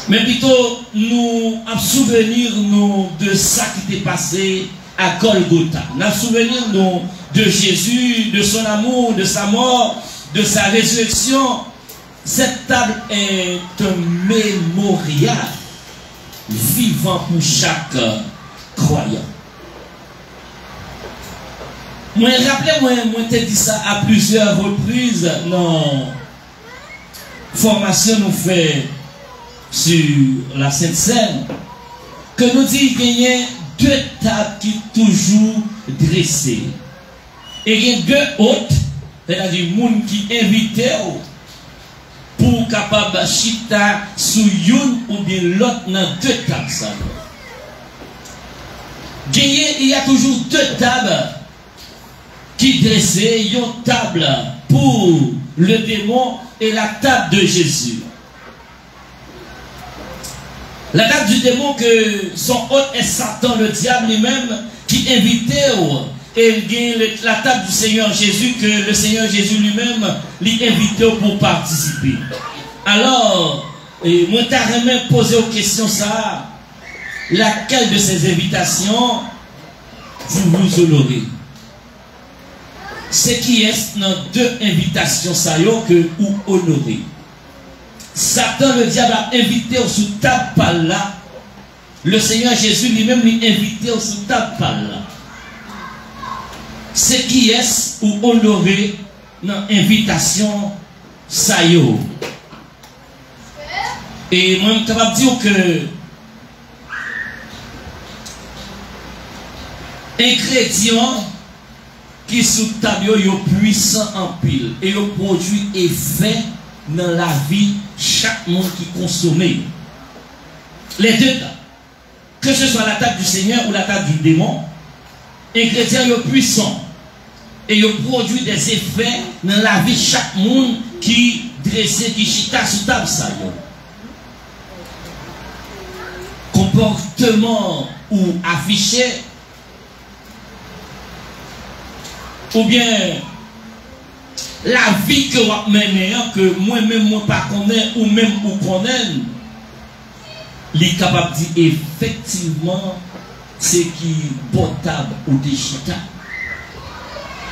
mais plutôt nous en souvenir nous de ça qui était passé à Golgotha. Nous en souvenir nous de Jésus, de son amour, de sa mort, de sa résurrection. Cette table est un mémorial vivant pour chaque croyant. Moi, rappelez-moi, t'ai dit ça à plusieurs reprises dans formation nous fait sur la Sainte Seine, que nous dit qu'il y a deux tables qui sont toujours dressées. Et il y a deux autres, c'est-à-dire les gens qui invitent pour capable chita sous une ou bien l'autre dans deux tables. Il y a toujours deux tables qui dressaient, une table pour le démon et la table de Jésus. La table du démon que son hôte est Satan, le diable lui-même, qui invitait, et la table du Seigneur Jésus, que le Seigneur Jésus lui-même l'invitait pour participer. Alors, moi t'ai même posé aux questions ça, laquelle de ces invitations vous honorez? C'est qui est dans deux invitations ça que vous honorez? Satan, le diable, a invité sous table par là. Le Seigneur Jésus lui-même l'a invité sous table par là. C'est qui est ou honoré dans l'invitation ça yo. Et moi, je suis capable de dire que ingrédients qui sous table yo puissant en pile et yo produit effet dans la vie chaque monde qui consomme. Les deux tables, que ce soit la table du Seigneur ou la table du démon, ingrédients yo puissants et yo produit des effets dans la vie chaque monde qui dressé, qui chita sous table ça yo. Comportement ou affiché ou bien la vie que vous menez, que moi-même moi pas connais ou même vous connaissez, il est capable de dire effectivement c'est qui potable ou déchita.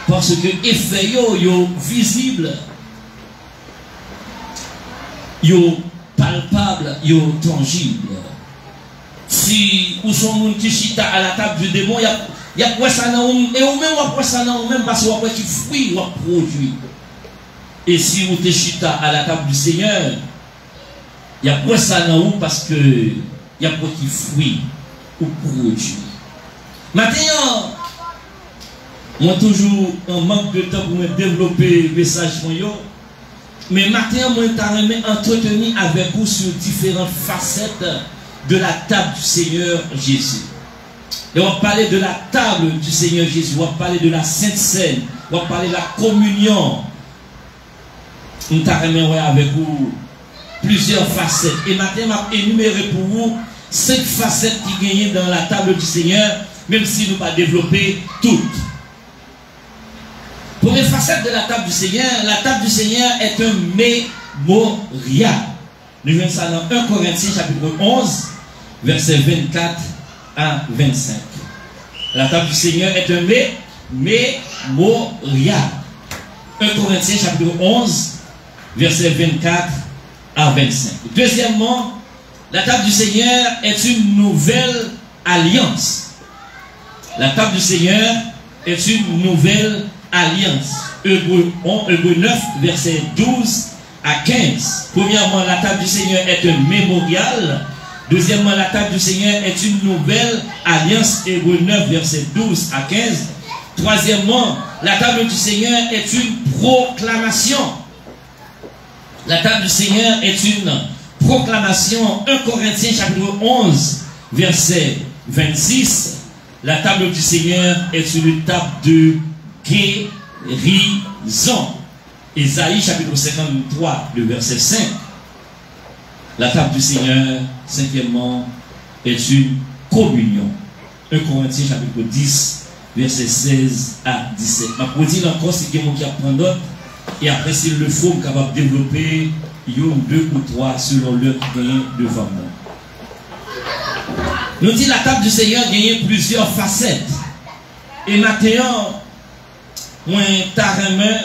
Parce que effet yo visible, yo palpable, yo tangible. Si vous sont monde qui chita à la table du démon, il y a quoi ça dans et ou même quoi ça dans même parce que qui fruit ou produit. Et si vous êtes chita à la table du Seigneur, il y a quoi ça dans vous parce que il y a quoi qui fruit ou produit. Maintenant, moi toujours en manque de temps pour me développer le message pour vous. Mais maintenant, moi je entretenir avec vous sur différentes facettes de la table du Seigneur Jésus. Et on va parler de la table du Seigneur Jésus, on va parler de la Sainte Seine, on va parler de la communion. Nous t'arrêtons avec vous plusieurs facettes. Et maintenant, je vais énumérer pour vous 5 facettes qui gagnent dans la table du Seigneur, même si nous ne pas développer toutes. Première facette de la table du Seigneur est un mémorial. Nous voyons ça dans 1 Corinthiens chapitre 11, versets 24 à 25. La table du Seigneur est un mémorial. 1 Corinthiens chapitre 11, versets 24 à 25. Deuxièmement, la table du Seigneur est une nouvelle alliance. La table du Seigneur est une nouvelle alliance. Hébreux 9, versets 12 à 15. Premièrement, la table du Seigneur est un mémorial. Deuxièmement, la table du Seigneur est une nouvelle alliance. Hébreux 9, versets 12 à 15. Troisièmement, la table du Seigneur est une proclamation. La table du Seigneur est une proclamation. 1 Corinthiens chapitre 11, verset 26. La table du Seigneur est une table de guérison. Ésaïe chapitre 53, le verset 5. La table du Seigneur, cinquièmement, est une communion. 1 Corinthiens chapitre 10, verset 16 à 17. Ma pour dire encore, c'est quelqu'un qui apprend d'autres. Et après, s'il le faut, capable de développer, il y a 2 ou 3 selon leur gain devant moi. Nous dit la table du Seigneur gagne plusieurs facettes. Et maintenant, moi,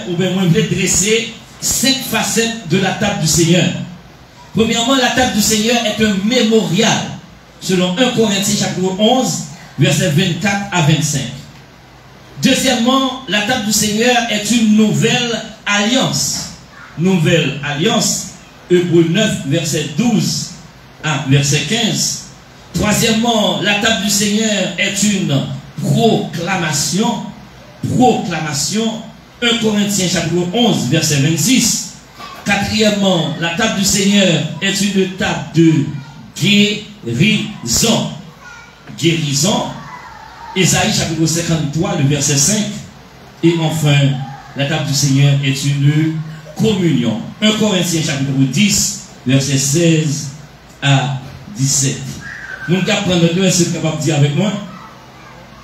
ou bien moi, je vais dresser 5 facettes de la table du Seigneur. Premièrement, la table du Seigneur est un mémorial. Selon 1 Corinthiens chapitre 11, versets 24 à 25. Deuxièmement, la table du Seigneur est une nouvelle alliance. Nouvelle alliance. Hébreux 9, verset 12 à verset 15. Troisièmement, la table du Seigneur est une proclamation. Proclamation. 1 Corinthiens chapitre 11, verset 26. Quatrièmement, la table du Seigneur est une table de guérison. Guérison. Ésaïe chapitre 53, le verset 5. Et enfin, la table du Seigneur est une communion. 1 Corinthiens chapitre 10, verset 16 à 17. Nous allons prendre deux, est-ce que vous êtes capable de dire avec moi?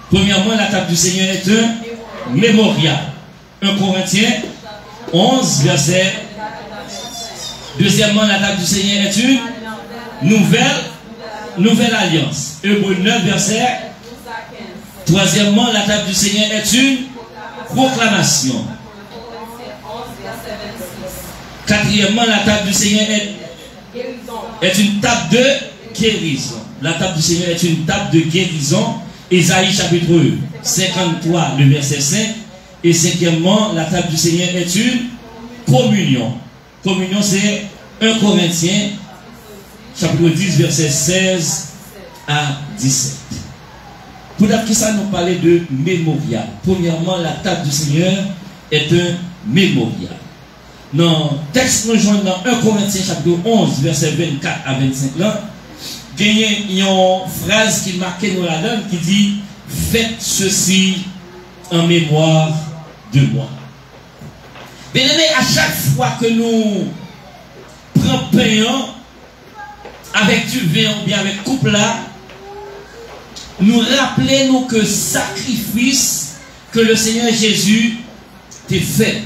Premièrement, la table du Seigneur est un mémorial. 1 Corinthiens 11, verset. Deuxièmement, la table du Seigneur est une nouvelle alliance. Hébreux 9, verset. Troisièmement, la table du Seigneur est une proclamation. Quatrièmement, la table du Seigneur est une table de guérison. La table du Seigneur est une table de guérison. Ésaïe chapitre 53, le verset 5. Et cinquièmement, la table du Seigneur est une communion. Communion, c'est 1 Corinthiens chapitre 10, verset 16 à 17. Pour que ça nous parlait de mémorial. Premièrement, la table du Seigneur est un mémorial. Dans le texte, nous joignons dans 1 Corinthiens chapitre 11, verset 24 à 25 là, il y a une phrase qui marquait dans la donne qui dit « Faites ceci en mémoire de moi ». Bien aimé, à chaque fois que nous prenons pain avec du vin ou bien avec couple là, nous rappelons que sacrifice que le Seigneur Jésus t'a fait.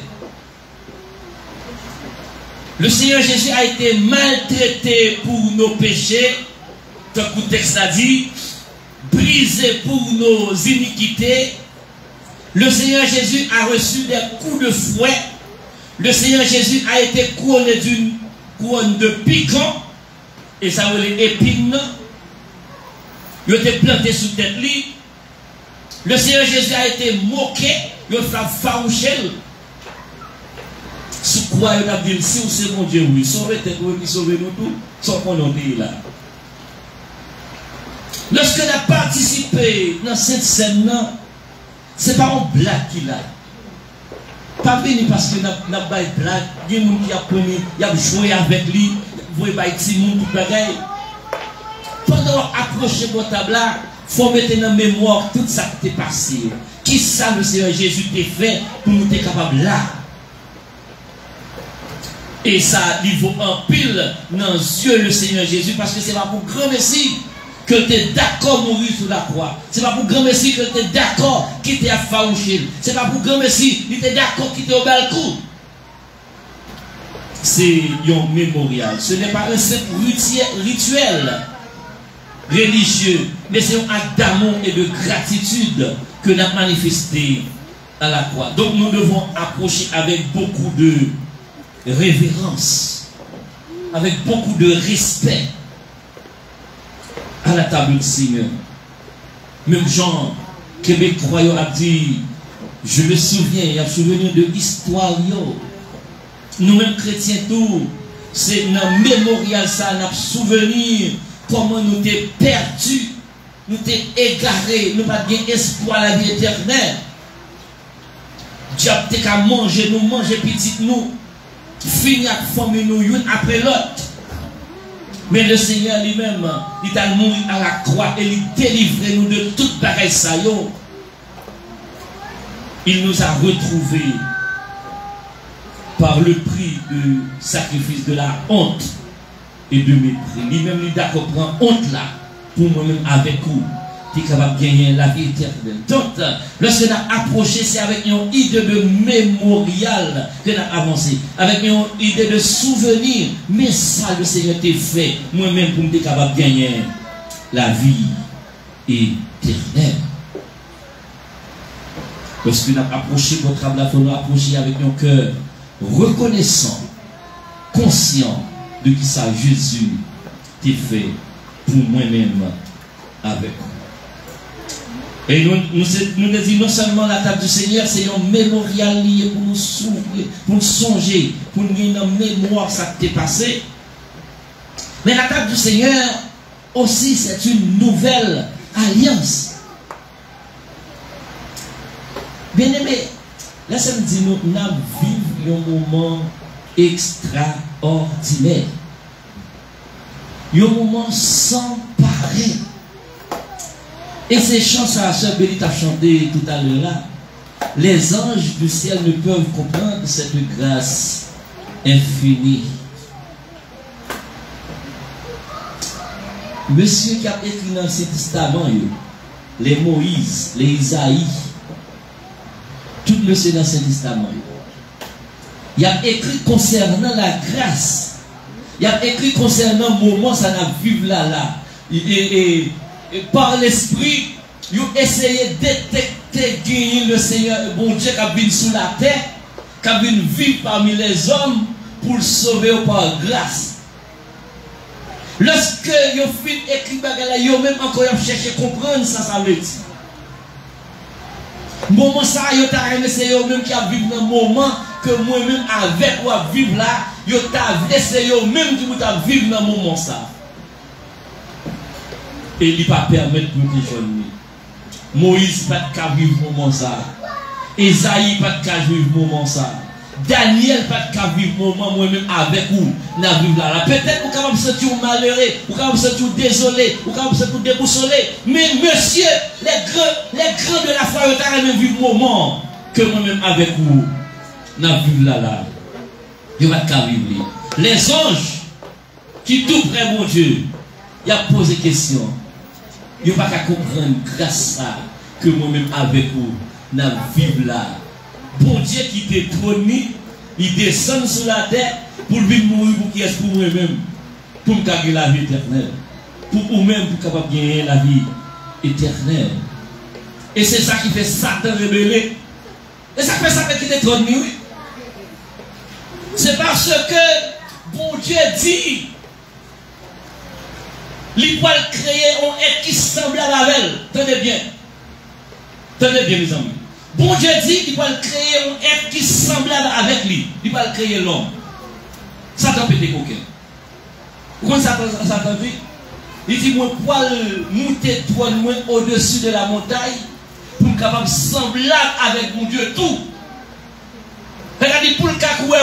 Le Seigneur Jésus a été maltraité pour nos péchés, comme le texte a dit, brisé pour nos iniquités. Le Seigneur Jésus a reçu des coups de fouet. Le Seigneur Jésus a été couronné d'une couronne de piquant, et ça veut les épines. Il a été planté sous tête lui. Le Seigneur Jésus a été moqué, il a fait faroucher sous voix, il a dit, si vous c'est mon Dieu, oui, sauvez-vous, qui sauvez-nous tout, sans qu'on en dise là. Lorsque nous avons participé dans cette scène, ce n'est pas un blague qu'il a. Pas venu parce que nous avons pas de blague, il y a des gens qui ont joué avec lui, vous voyez, il y a tout pareil. Pendant approcher votre table, il faut mettre dans la mémoire tout ça qui est passé. Qui ça le Seigneur Jésus t'a fait pour nous être capables là. Et ça, il vaut un pile dans les yeux le Seigneur Jésus parce que c'est pas pour grand Messie que tu es d'accord mourir sur la croix. C'est pas pour grand Messie que tu es d'accord quitter à faroucher. C'est pas pour grand Messie que tu es d'accord quitter au bel coup. C'est un mémorial. Ce n'est pas un simple rituel religieux, mais c'est un acte d'amour et de gratitude que nous avons manifesté à la croix. Donc nous devons approcher avec beaucoup de révérence, avec beaucoup de respect à la table du Seigneur. Même Jean Québécois a dit, je me souviens, il y a souvenir de l'histoire. Nous-mêmes chrétiens, tout, c'est dans le mémorial, ça, nous souvenir comment nous t'es perdus, nous t'es égarés, nous n'avons pas espoir à la vie éternelle. Diable t'es qu'à manger, nous manger petit nous, finir à former nous une après l'autre. Mais le Seigneur lui-même, il a mouru à la croix et il délivré nous de toute pareille ça. Il nous a retrouvés par le prix du sacrifice de la honte et de mépris. Lui-même, il a compris honte là, pour moi-même avec vous, qui est capable de gagner la vie éternelle. Donc, lorsque nous avons approché, c'est avec une idée de mémorial que nous avons avancé, avec une idée de souvenir. Mais ça, le Seigneur t'a fait, moi-même, pour me être capable de gagner la vie éternelle. Lorsque nous avons approché votre table, il faut nous approcher avec un cœur reconnaissant, conscient de qui ça Jésus t'a fait pour moi-même avec vous. Et nous disons non seulement la table du Seigneur, c'est un mémorial lié pour nous souvenir, pour nous songer, pour nous donner en mémoire ça qui t'est passé. Mais la table du Seigneur aussi, c'est une nouvelle alliance. Bien aimé, là ça me dit nous vivons un moment extraordinaire. Un moment sans pareil. Et ces chants, ça a sœur Bélit a chanté tout à l'heure là. Les anges du ciel ne peuvent comprendre cette grâce infinie. Monsieur qui a écrit dans l'Ancien Testament, les Moïse, les Isaïe, tout monsieur dans l'Ancien Testament, il a écrit concernant la grâce. Il a écrit concernant le moment ça n'a vivre là. Et par l'esprit, ils ont essayé de détecter gagner le Seigneur, bon Dieu, qui a venu sous la terre, qui a venu vivre parmi les hommes pour le sauver par grâce. Lorsque ils ont fini d'écrire, ils ont même encore cherché à comprendre ça veut dire. Moment ça, ils ont c'est eux-mêmes qui a vécu dans le moment que moi-même avec ou à vivre là, ils ont laissé eux-mêmes qui ont vivre dans le moment ça. Et il ne va pas permettre de nous déjeuner. Moïse pas de vivre le moment ça. Esaïe pas de vivre le moment ça. Daniel pas de vivre le moment moi-même avec vous. N'a vivre là. Peut-être vous capable de se sentir malheureux, vous capable de se sentir désolé, vous capable de se sentir déboussolé. Mais monsieur, les grands de la foi, vous avez même vivre le moment que moi-même avec vous n'a vivre là. Vous ne pouvez pas vivre. Les anges qui tout près mon Dieu, il a posé question. Il n'y a pas qu'à comprendre grâce à que moi-même avec vous, nous vivons là. Bon Dieu qui t'est trôné, il descend sur la terre pour vivre mourir pour qui est pour moi-même, pour me gagner la vie éternelle. Pour vous-même, pour capable de gagner la vie éternelle. Et c'est ça qui fait Satan rebelle. Et ça fait Satan qui t'est trôné, oui. C'est parce que bon Dieu dit. Il va créer un être qui semblable à elle. Tenez bien. Tenez bien, mes amis. Bon Dieu dit qu'il va créer un être qui semblable à avec lui. Il va créer l'homme. Satan peut être coquin. Quand Satan dit, il dit, moi, pour monter trône au-dessus de la montagne, pour être capable de semblable avec mon Dieu, tout. Regardez, pour le cas où est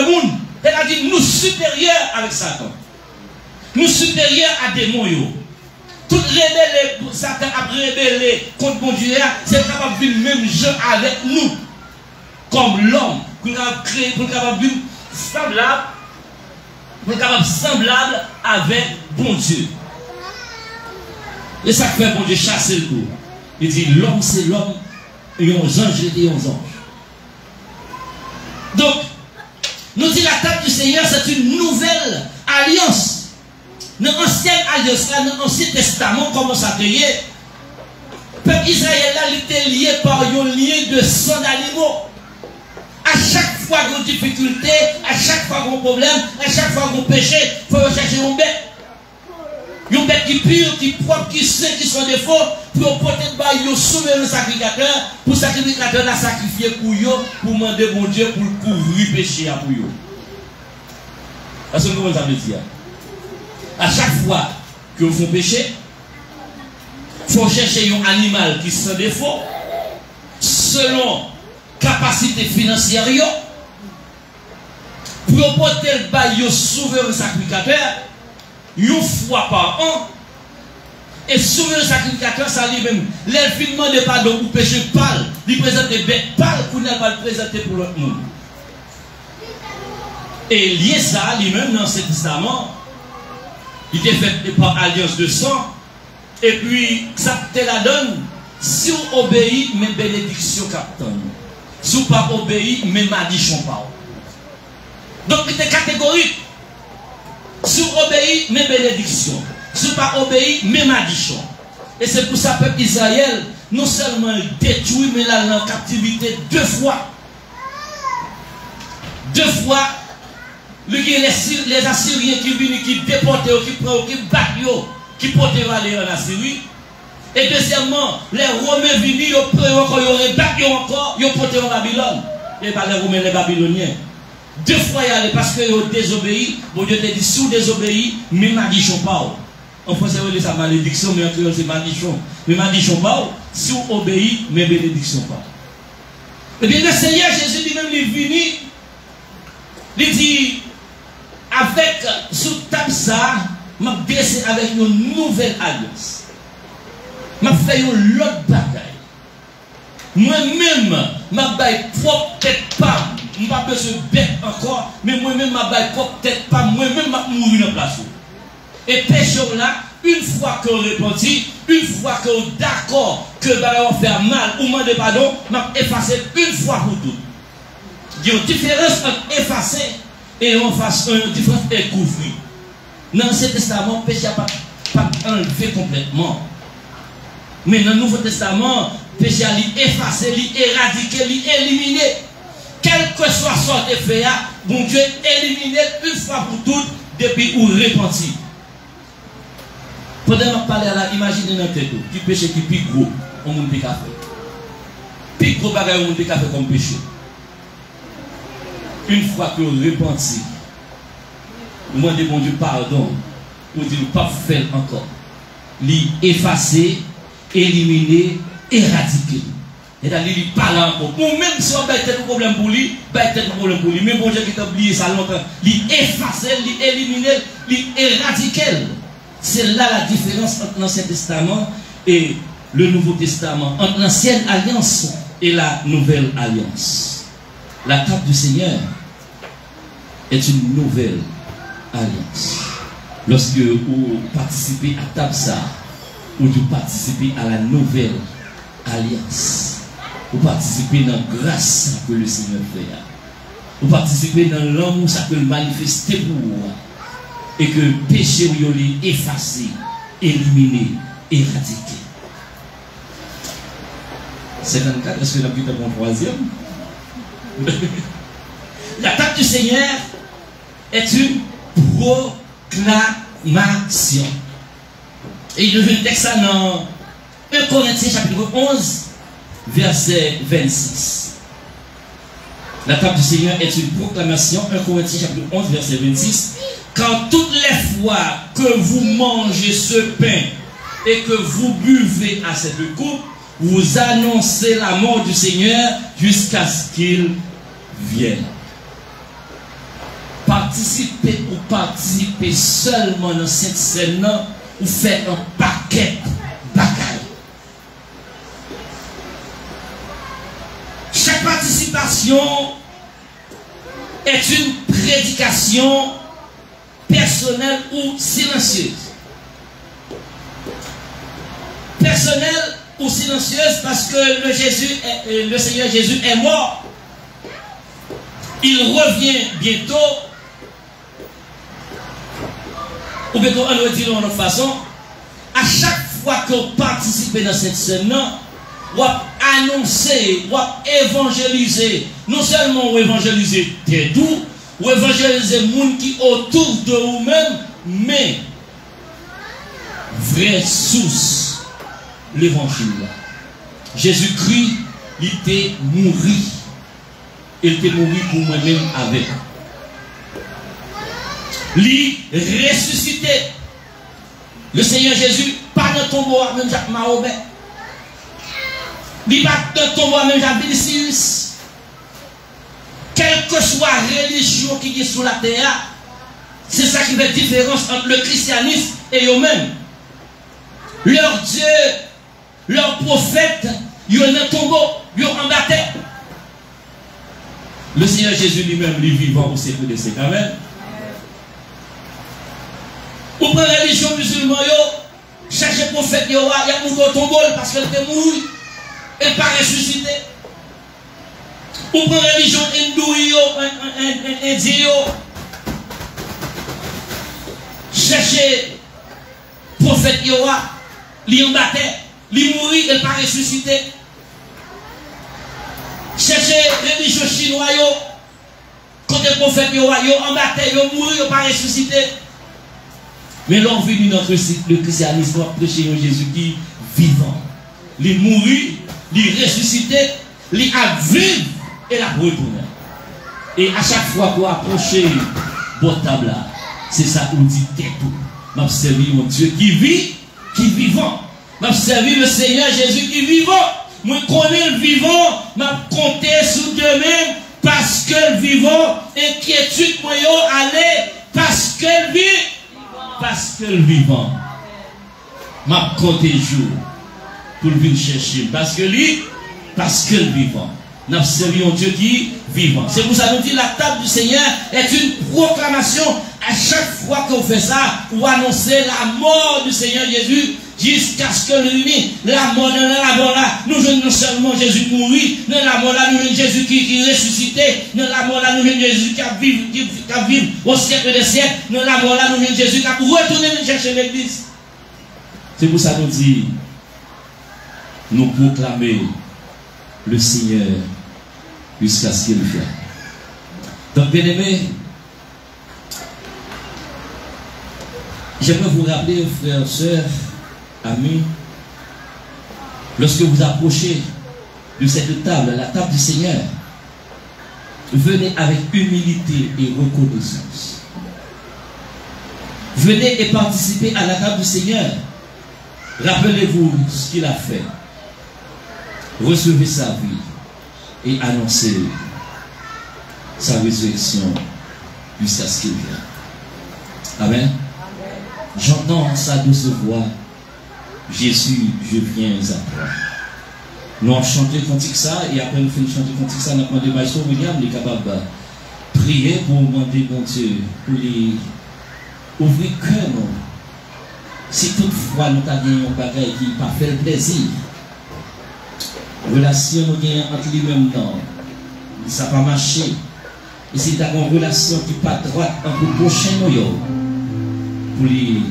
regardez, nous supérieurs avec Satan. Nous supérieurs à des démons. Tout rebelle, Satan a rébellé contre mon Dieu, c'est capable de vivre même jeu avec nous. Comme l'homme, pour créer, pour capable de vivre semblable, pour capable semblable avec bon Dieu. Et ça fait bon Dieu chasser le coup. Il dit l'homme c'est l'homme et un ange et un ange. Donc, nous dit la table du Seigneur, c'est une nouvelle alliance. Dans l'ancienne alliance, dans l'Ancien Testament, comment ça te y est? Le peuple Israël là, il était lié par un lien de sang d'animaux. À chaque fois qu'on a des difficultés, à chaque fois qu'on a un problème, à chaque fois qu'on a péché, il faut rechercher une bête. Une bête qui pure, qui propre, qui sait, qui sont défauts, pour peut-être un souverain sacrificateur, pour le sacrificateur la sacrifier pour eux, pour demander bon Dieu pour le couvrir le péché pour eux. Parce que comment ça veut dire? À chaque fois que vous faites péché, il faut chercher un animal qui sans défaut, selon capacité financière, pour porter le bail au souverain sacrificateur, une fois par an, et souverain sacrificateur, ça lui-même, l'infiniment de pardon pour péché pâle, il présente des bêtes pâles pour ne pas le présenter pour l'autre monde. Et lié ça, lui-même, dans ce testament, il était fait par alliance de sang, et puis ça te la donne, si vous obéissez, mes bénédictions captain. Si vous pas obéissez, mes malédictions pas. Donc il était catégorique. Si vous obéissez, mes bénédictions. Si vous pas obéissez, mes malédictions. Et c'est pour ça que le peuple Israël, non seulement détruit, mais là en captivité 2 fois. 2 fois. Les Assyriens qui viennent, qui déportent, qui prennent, qui battent, qui portent aller en Assyrie. Et deuxièmement, les Romains viennent, ils prennent encore, ils battent encore, ils portent en Babylone. Et pas les Romains, les Babyloniens. 2 fois y aller parce qu'ils ont désobéi. Bon Dieu te dit, si vous désobéissez, mes malédictions pas. En français, c'est sa malédiction, mais en créole, c'est malédiction. Mes malédictions pas. Si vous obéissez, mes bénédictions pas. Eh bien, le Seigneur Jésus lui-même, il est venu, il dit, avec sous table ça, m'a baissé avec une nouvelle alliance. M'a fait une autre bataille. Moi-même, m'a baille propre tête pas. Je n'ai pas besoin de bête encore, mais moi-même, m'a baille propre tête pas. Moi-même, m'a mourir dans la place. Et péché là, une fois que vous répondez, une fois que vous êtes d'accord que vous allez faire mal ou demander pardon, m'a effacé une fois pour toutes. Il y a une différence entre effacer et on fasse une différence découvrir. Dans l'Ancien Testament, le péché n'a pas enlevé complètement. Mais dans le Nouveau Testament, le péché a effacé, éradiqué, éliminé. Quel que soit son effet, bon Dieu éliminé une fois pour toutes depuis où repenti. Pendant que je parle là, imaginez dans tête, qui péché qui est plus gros, on monde de café. Plus gros bagage, on monde de café comme péché. Une fois que vous repentez, vous demandez bon Dieu pardon, vous dites pas faire encore. Lui effacer, éliminer, éradiquer. Et là, lui parle encore. Ou même si on a un problème pour lui, un problème pour lui. Mais bon Dieu qui t'a oublié ça longtemps, lui effacer, lui éliminer, lui éradiquer. C'est là la différence entre l'Ancien Testament et le Nouveau Testament, entre l'ancienne alliance et la nouvelle alliance. La table du Seigneur est une nouvelle alliance. Lorsque vous participez à table ça, ou vous participez à la nouvelle alliance, vous participez dans la grâce que le Seigneur fait. Vous participez dans l'amour ça peut le manifester pour vous. Et que le péché vous est effacé, éliminé, éradiqué. 54, est-ce que la Bible est mon troisième? La table du Seigneur est une proclamation. Et il devient texte dans 1 Corinthiens chapitre 11, verset 26. La table du Seigneur est une proclamation, 1 Corinthiens chapitre 11, verset 26. Quand toutes les fois que vous mangez ce pain et que vous buvez à cette coupe, vous annoncez la mort du Seigneur jusqu'à ce qu'il vienne. Participer ou participer seulement dans cette scène-là, vous faites un paquet de bagailles. Chaque participation est une prédication personnelle ou silencieuse. Personnelle ou silencieuse parce que le Seigneur Jésus est mort. Il revient bientôt. Ou bientôt, on le dit de notre façon. À chaque fois que vous participez dans cette scène-là, vous annoncer, vous évangéliser. Non seulement vous évangéliser tes doux, vous évangéliser les gens qui autour de vous-même, mais vraie source, l'évangile. Jésus-Christ, il était mort. Il était mort pour moi-même avec. Il ressuscité. Le Seigneur Jésus, pas dans ton tombeau, même Jacques Mahomet. Il pas dans ton tombeau, même Jacques Vinicius. Quelle que soit la religion qui est sur la terre, c'est ça qui fait la différence entre le christianisme et eux-mêmes. Leur Dieu, leur prophète, ils ont un tombeau, ils ont un baptême. Le Seigneur Jésus lui-même, lui vivant au séjour de ses cavernes. Ou pour la religion musulmane, chaque prophète, il y a mouru au tombeau parce qu'elle était mourue. Elle n'est pas ressuscitée. Ou pour la religion hindoue, indien, chercher prophète, il y a un baptême, il mouru, elle n'est pas ressuscitée. Chercher religion chinoise, quand le prophète, il y a un baptême, il est mouru, il n'est pas ressuscité. Mais l'on vit notre le christianisme pour prêcher Jésus qui vivant. Il est mouru, il est ressuscité, il est vivre et la retourner. Et à chaque fois qu'on approche votre table là, c'est ça qu'on dit tout. M'a servi mon Dieu qui vit, qui vivant. M'a servi le Seigneur Jésus qui vivant. Moi connais le vivant, m'a compté sous demain parce que le vivant, inquiétude moi yo aller parce que le vivant. Parce que le vivant m'a compté jour pour venir chercher. Parce que lui, parce que le vivant. Nous avons servi un Dieu qui est vivant. C'est pour ça que nous disons la table du Seigneur est une proclamation. À chaque fois qu'on fait ça, vous annoncez la mort du Seigneur Jésus jusqu'à ce que lui, la mort, la mort là, nous venons non seulement Jésus qui mourit, dans la mort là, nous venons Jésus qui est ressuscité, dans la mort là, nous venons Jésus qui a vécu au siècle des siècles, dans la mort là, nous venons Jésus qui a retourné chercher l'église. C'est pour ça que nous disons, nous proclamer le Seigneur jusqu'à ce qu'il vienne. Donc, bien aimé, j'aimerais vous rappeler, frères, sœurs, amis, lorsque vous approchez de cette table, la table du Seigneur, venez avec humilité et reconnaissance. Venez et participez à la table du Seigneur. Rappelez-vous ce qu'il a fait. Recevez sa vie et annoncez sa résurrection jusqu'à ce qu'il vienne. Amen. J'entends sa douce voix. Jésus, je viens à toi. Nous avons chanté cantique ça et après nous finissons chanter cantique ça, nous avons demandé Maestro William, il est capable de prier pour demander bon Dieu, pour les ouvrir le cœur. Si toutefois nous avons un bagage qui n'a pas fait le plaisir, relation nous gagnons entre lui-même, ça n'a pas marché. Et si tu as une relation qui n'est pas droite, un peu prochain, pour les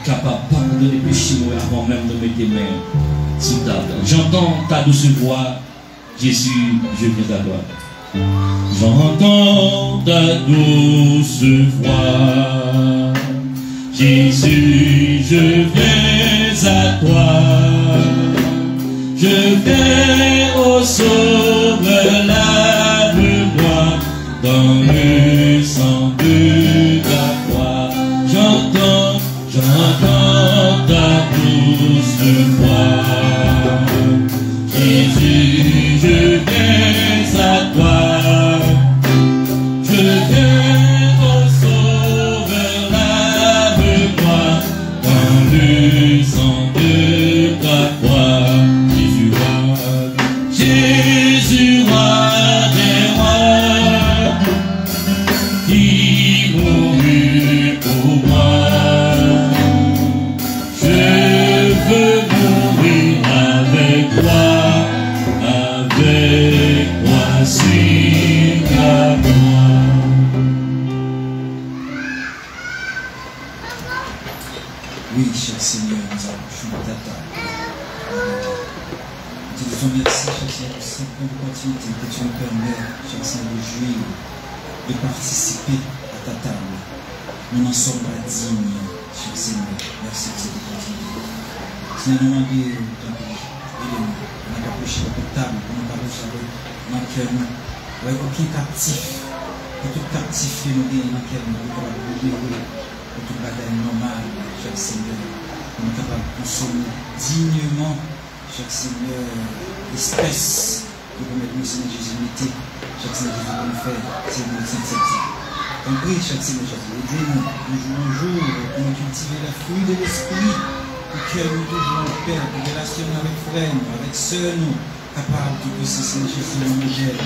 capables de pardonner les péchés avant même de mettre tes mains sur ta table. J'entends ta douce voix, Jésus, je viens à toi. J'entends ta douce voix, Jésus, je viens à toi. Je viens au sauveur, lave-moi. dans le sang de ta croix. J'entends ta douce voix. Jésus, je viens à toi. Je viens au Sauveur, lave-moi dans le sang de ta croix. Jésus, roi des rois, qui mourut pour moi. Je veux mourir avec toi, suis-moi. Oui, cher Seigneur, nous approchons de ta table. Nous te disons merci, cher Seigneur, pour cette opportunité que tu nous permets, cher Seigneur, de jouir, de participer à ta table. Nous n'en sommes pas dignes, cher Seigneur. Merci pour cette opportunité. Seigneur, nous demandons, aidez-nous, on n'a pas prêché à ta table, on n'a pas prêché avec notre cœur, avec aucun captif, pour tout captif que nous avons dans le cœur, nous sommes capables de libérer pour tout bagage normal, cher Seigneur. Nous sommes capables de consommer dignement, cher Seigneur, l'espèce que vous mettez, Seigneur Jésus, mettez, cher Seigneur Jésus, pour nous faire, Seigneur, Saint-Septie. On prie, cher Seigneur Jésus, aidez-nous de jour en jour pour nous cultiver la fruit de l'esprit, pour que nous toujours en paix, pour relation avec frères, avec sœurs, nous, capables de pousser, Seigneur Jésus, un modèle,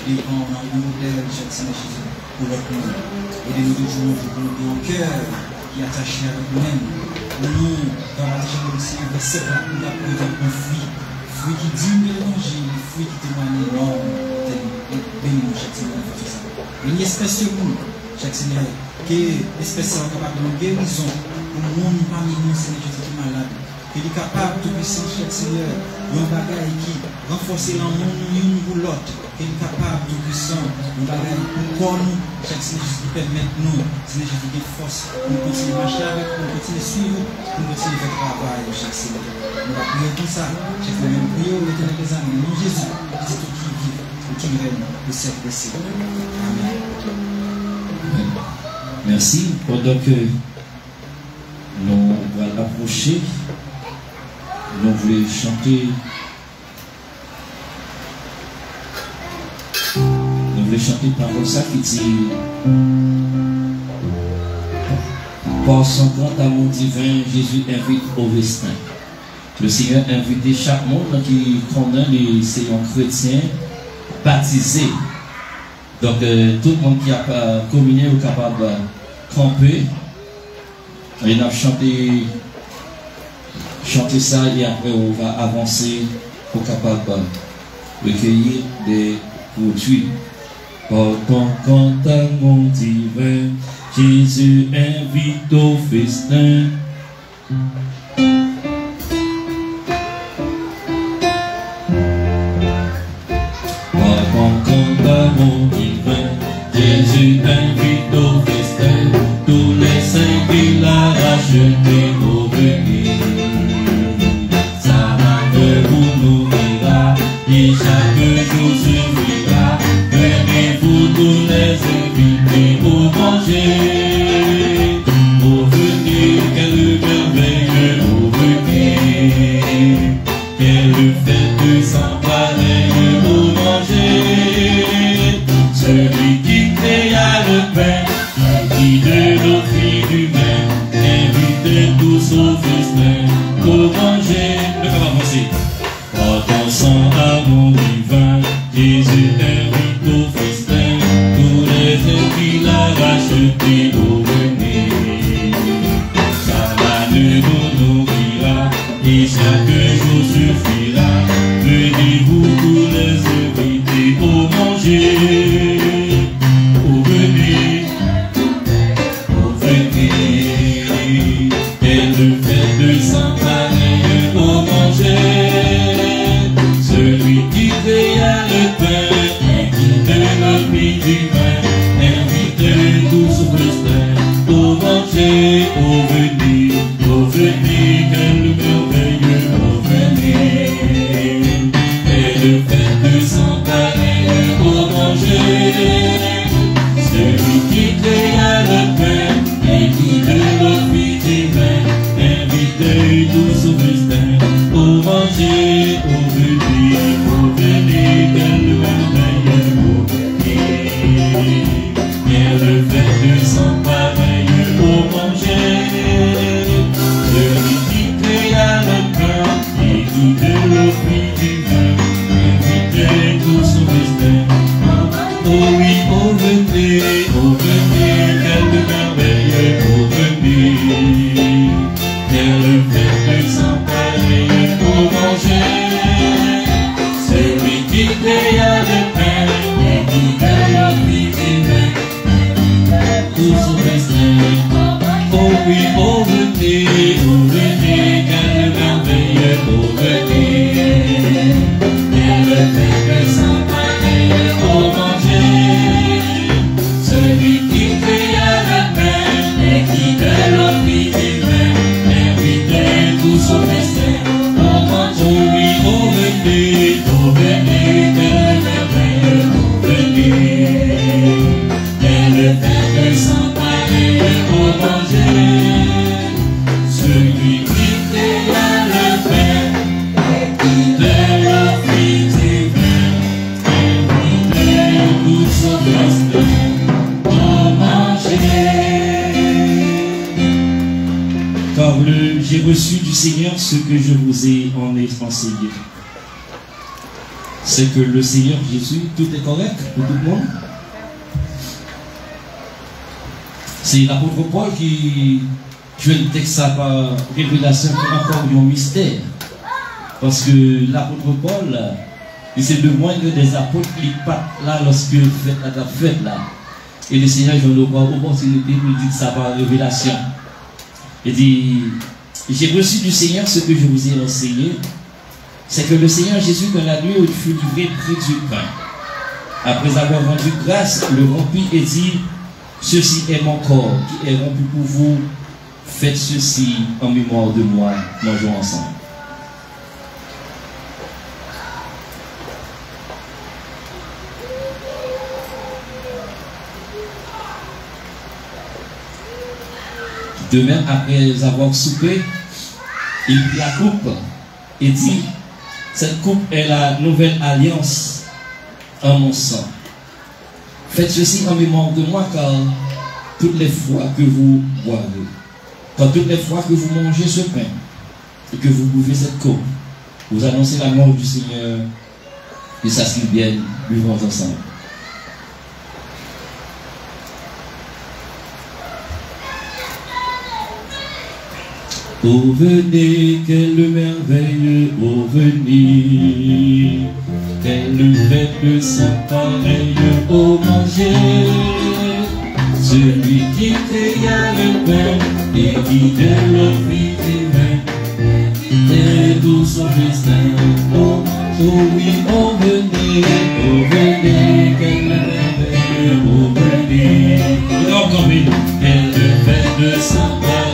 et un modèle, cher Seigneur Jésus, pour votre monde. Aidez-nous de jour en jour pour nous donner un cœur qui est attaché avec nous-mêmes. Pour nous, dans la région de Seigneur, verset 4, nous avons un fruit qui digne de l'évangile, fruit qui témoigne de l'homme. Bénis-nous, chaque Seigneur, pour ça. Une espèce de nous, chaque Seigneur, qui est espèce capable de guérison pour le monde parmi nous, Seigneur Jésus, qui est malade. Qu'il est capable de puissance, chaque Seigneur, un bagage qui renforce l'amour l'une pour l'autre. Qu'il est capable de puissance, un bagage pour nous, chaque Seigneur Jésus, qui permet nous, Seigneur Jésus, de force, pour nous continuer à marcher avec, pour nous continuer à suivre, pour nous continuer à faire travail, chaque Seigneur. Nous allons prier comme ça, chaque Seigneur, nous prions l'éternel des amis, non Jésus, qui est tout qui vit, et qui règne, le siècle des siècles. Amen. Merci. Pendant que nous allons approcher, nous voulons chanter. Nous voulons chanter par ça qui dit: par son grand amour divin, Jésus invite au festin. Le Seigneur a invité chaque monde qui condamne les seigneurs chrétiens baptisés. Donc, tout le monde qui a communié est capable de camper. Et on a chanté ça et après on va avancer pour capable de recueillir des produits. Par ton grand amour divin, Jésus invite au festin. Jésus invite au festin tous les saints qu'il a rachetés au venir. Sa main de vous nourrira et chaque jour suffira. Venez-vous tous les invités pour manger. Au venir, quelle merveille au venir. Quelle fête sans pareil au manger. Celui qui créa le pain, qui de nos filles humaines, invite tous au festin, pour manger. Le corps avancé. Par ton sang amour divin, Jésus invite au festin, tous les êtres qu'il a rachetés au venir. Sa main nous nourrira, et chaque jour suffira. Venez-vous tous les invités au manger. Quelle fête sans pareil au manger. Celui qui créa le pain et qui de notre vie du pain, invite tous au festin, au manger, au venir, quelle merveille au venir. Quelle fête sans pareil au manger. oui, oh venez, quel merveilleux, oh venez. Elle fait que s'emparer au manger. Celui qui créa la mer et qui de l'eau fit divin, invitait tout son destin au manger. Oui, oh venez, quel merveilleux, oh venez. Elle fait que s'emparer au manger. Celui qui créa le pain et qui de l'eau fit divin, invitait tout son destin au manger. Car j'ai reçu du Seigneur ce que je vous ai enseigné. C'est que le Seigneur Jésus, tout est correct pour tout le monde. C'est l'apôtre Paul qui fait le texte par révélation qui est encore un mystère. Parce que l'apôtre Paul, c'est le moindre des apôtres qui part là lorsque la fête là. Et le Seigneur donne l'opportunité pour dire ça par révélation. Il dit, j'ai reçu du Seigneur ce que je vous ai enseigné. C'est que le Seigneur Jésus, dans la nuit où il fut livré, prit du pain. Après avoir rendu grâce, le remplit et dit, ceci est mon corps qui est rompu pour vous. Faites ceci en mémoire de moi. Mangeons ensemble. De même, après avoir soupé, il prit la coupe et dit, cette coupe est la nouvelle alliance en mon sang. Faites ceci en mémoire de moi, car toutes les fois que vous boirez, car toutes les fois que vous mangez ce pain et que vous buvez cette coupe, vous annoncez la mort du Seigneur. Et ça s'il vienne, buvons ensemble. Oh venez, quel merveilleux, oh venez, quelle fête sans pareil, oh manger. Celui qui créa le pain et qui de l'eau fit divin, et tout son destin, oh oui, oh venez, quel merveilleux, oh venez. Et encore une, quelle fête sans pareil.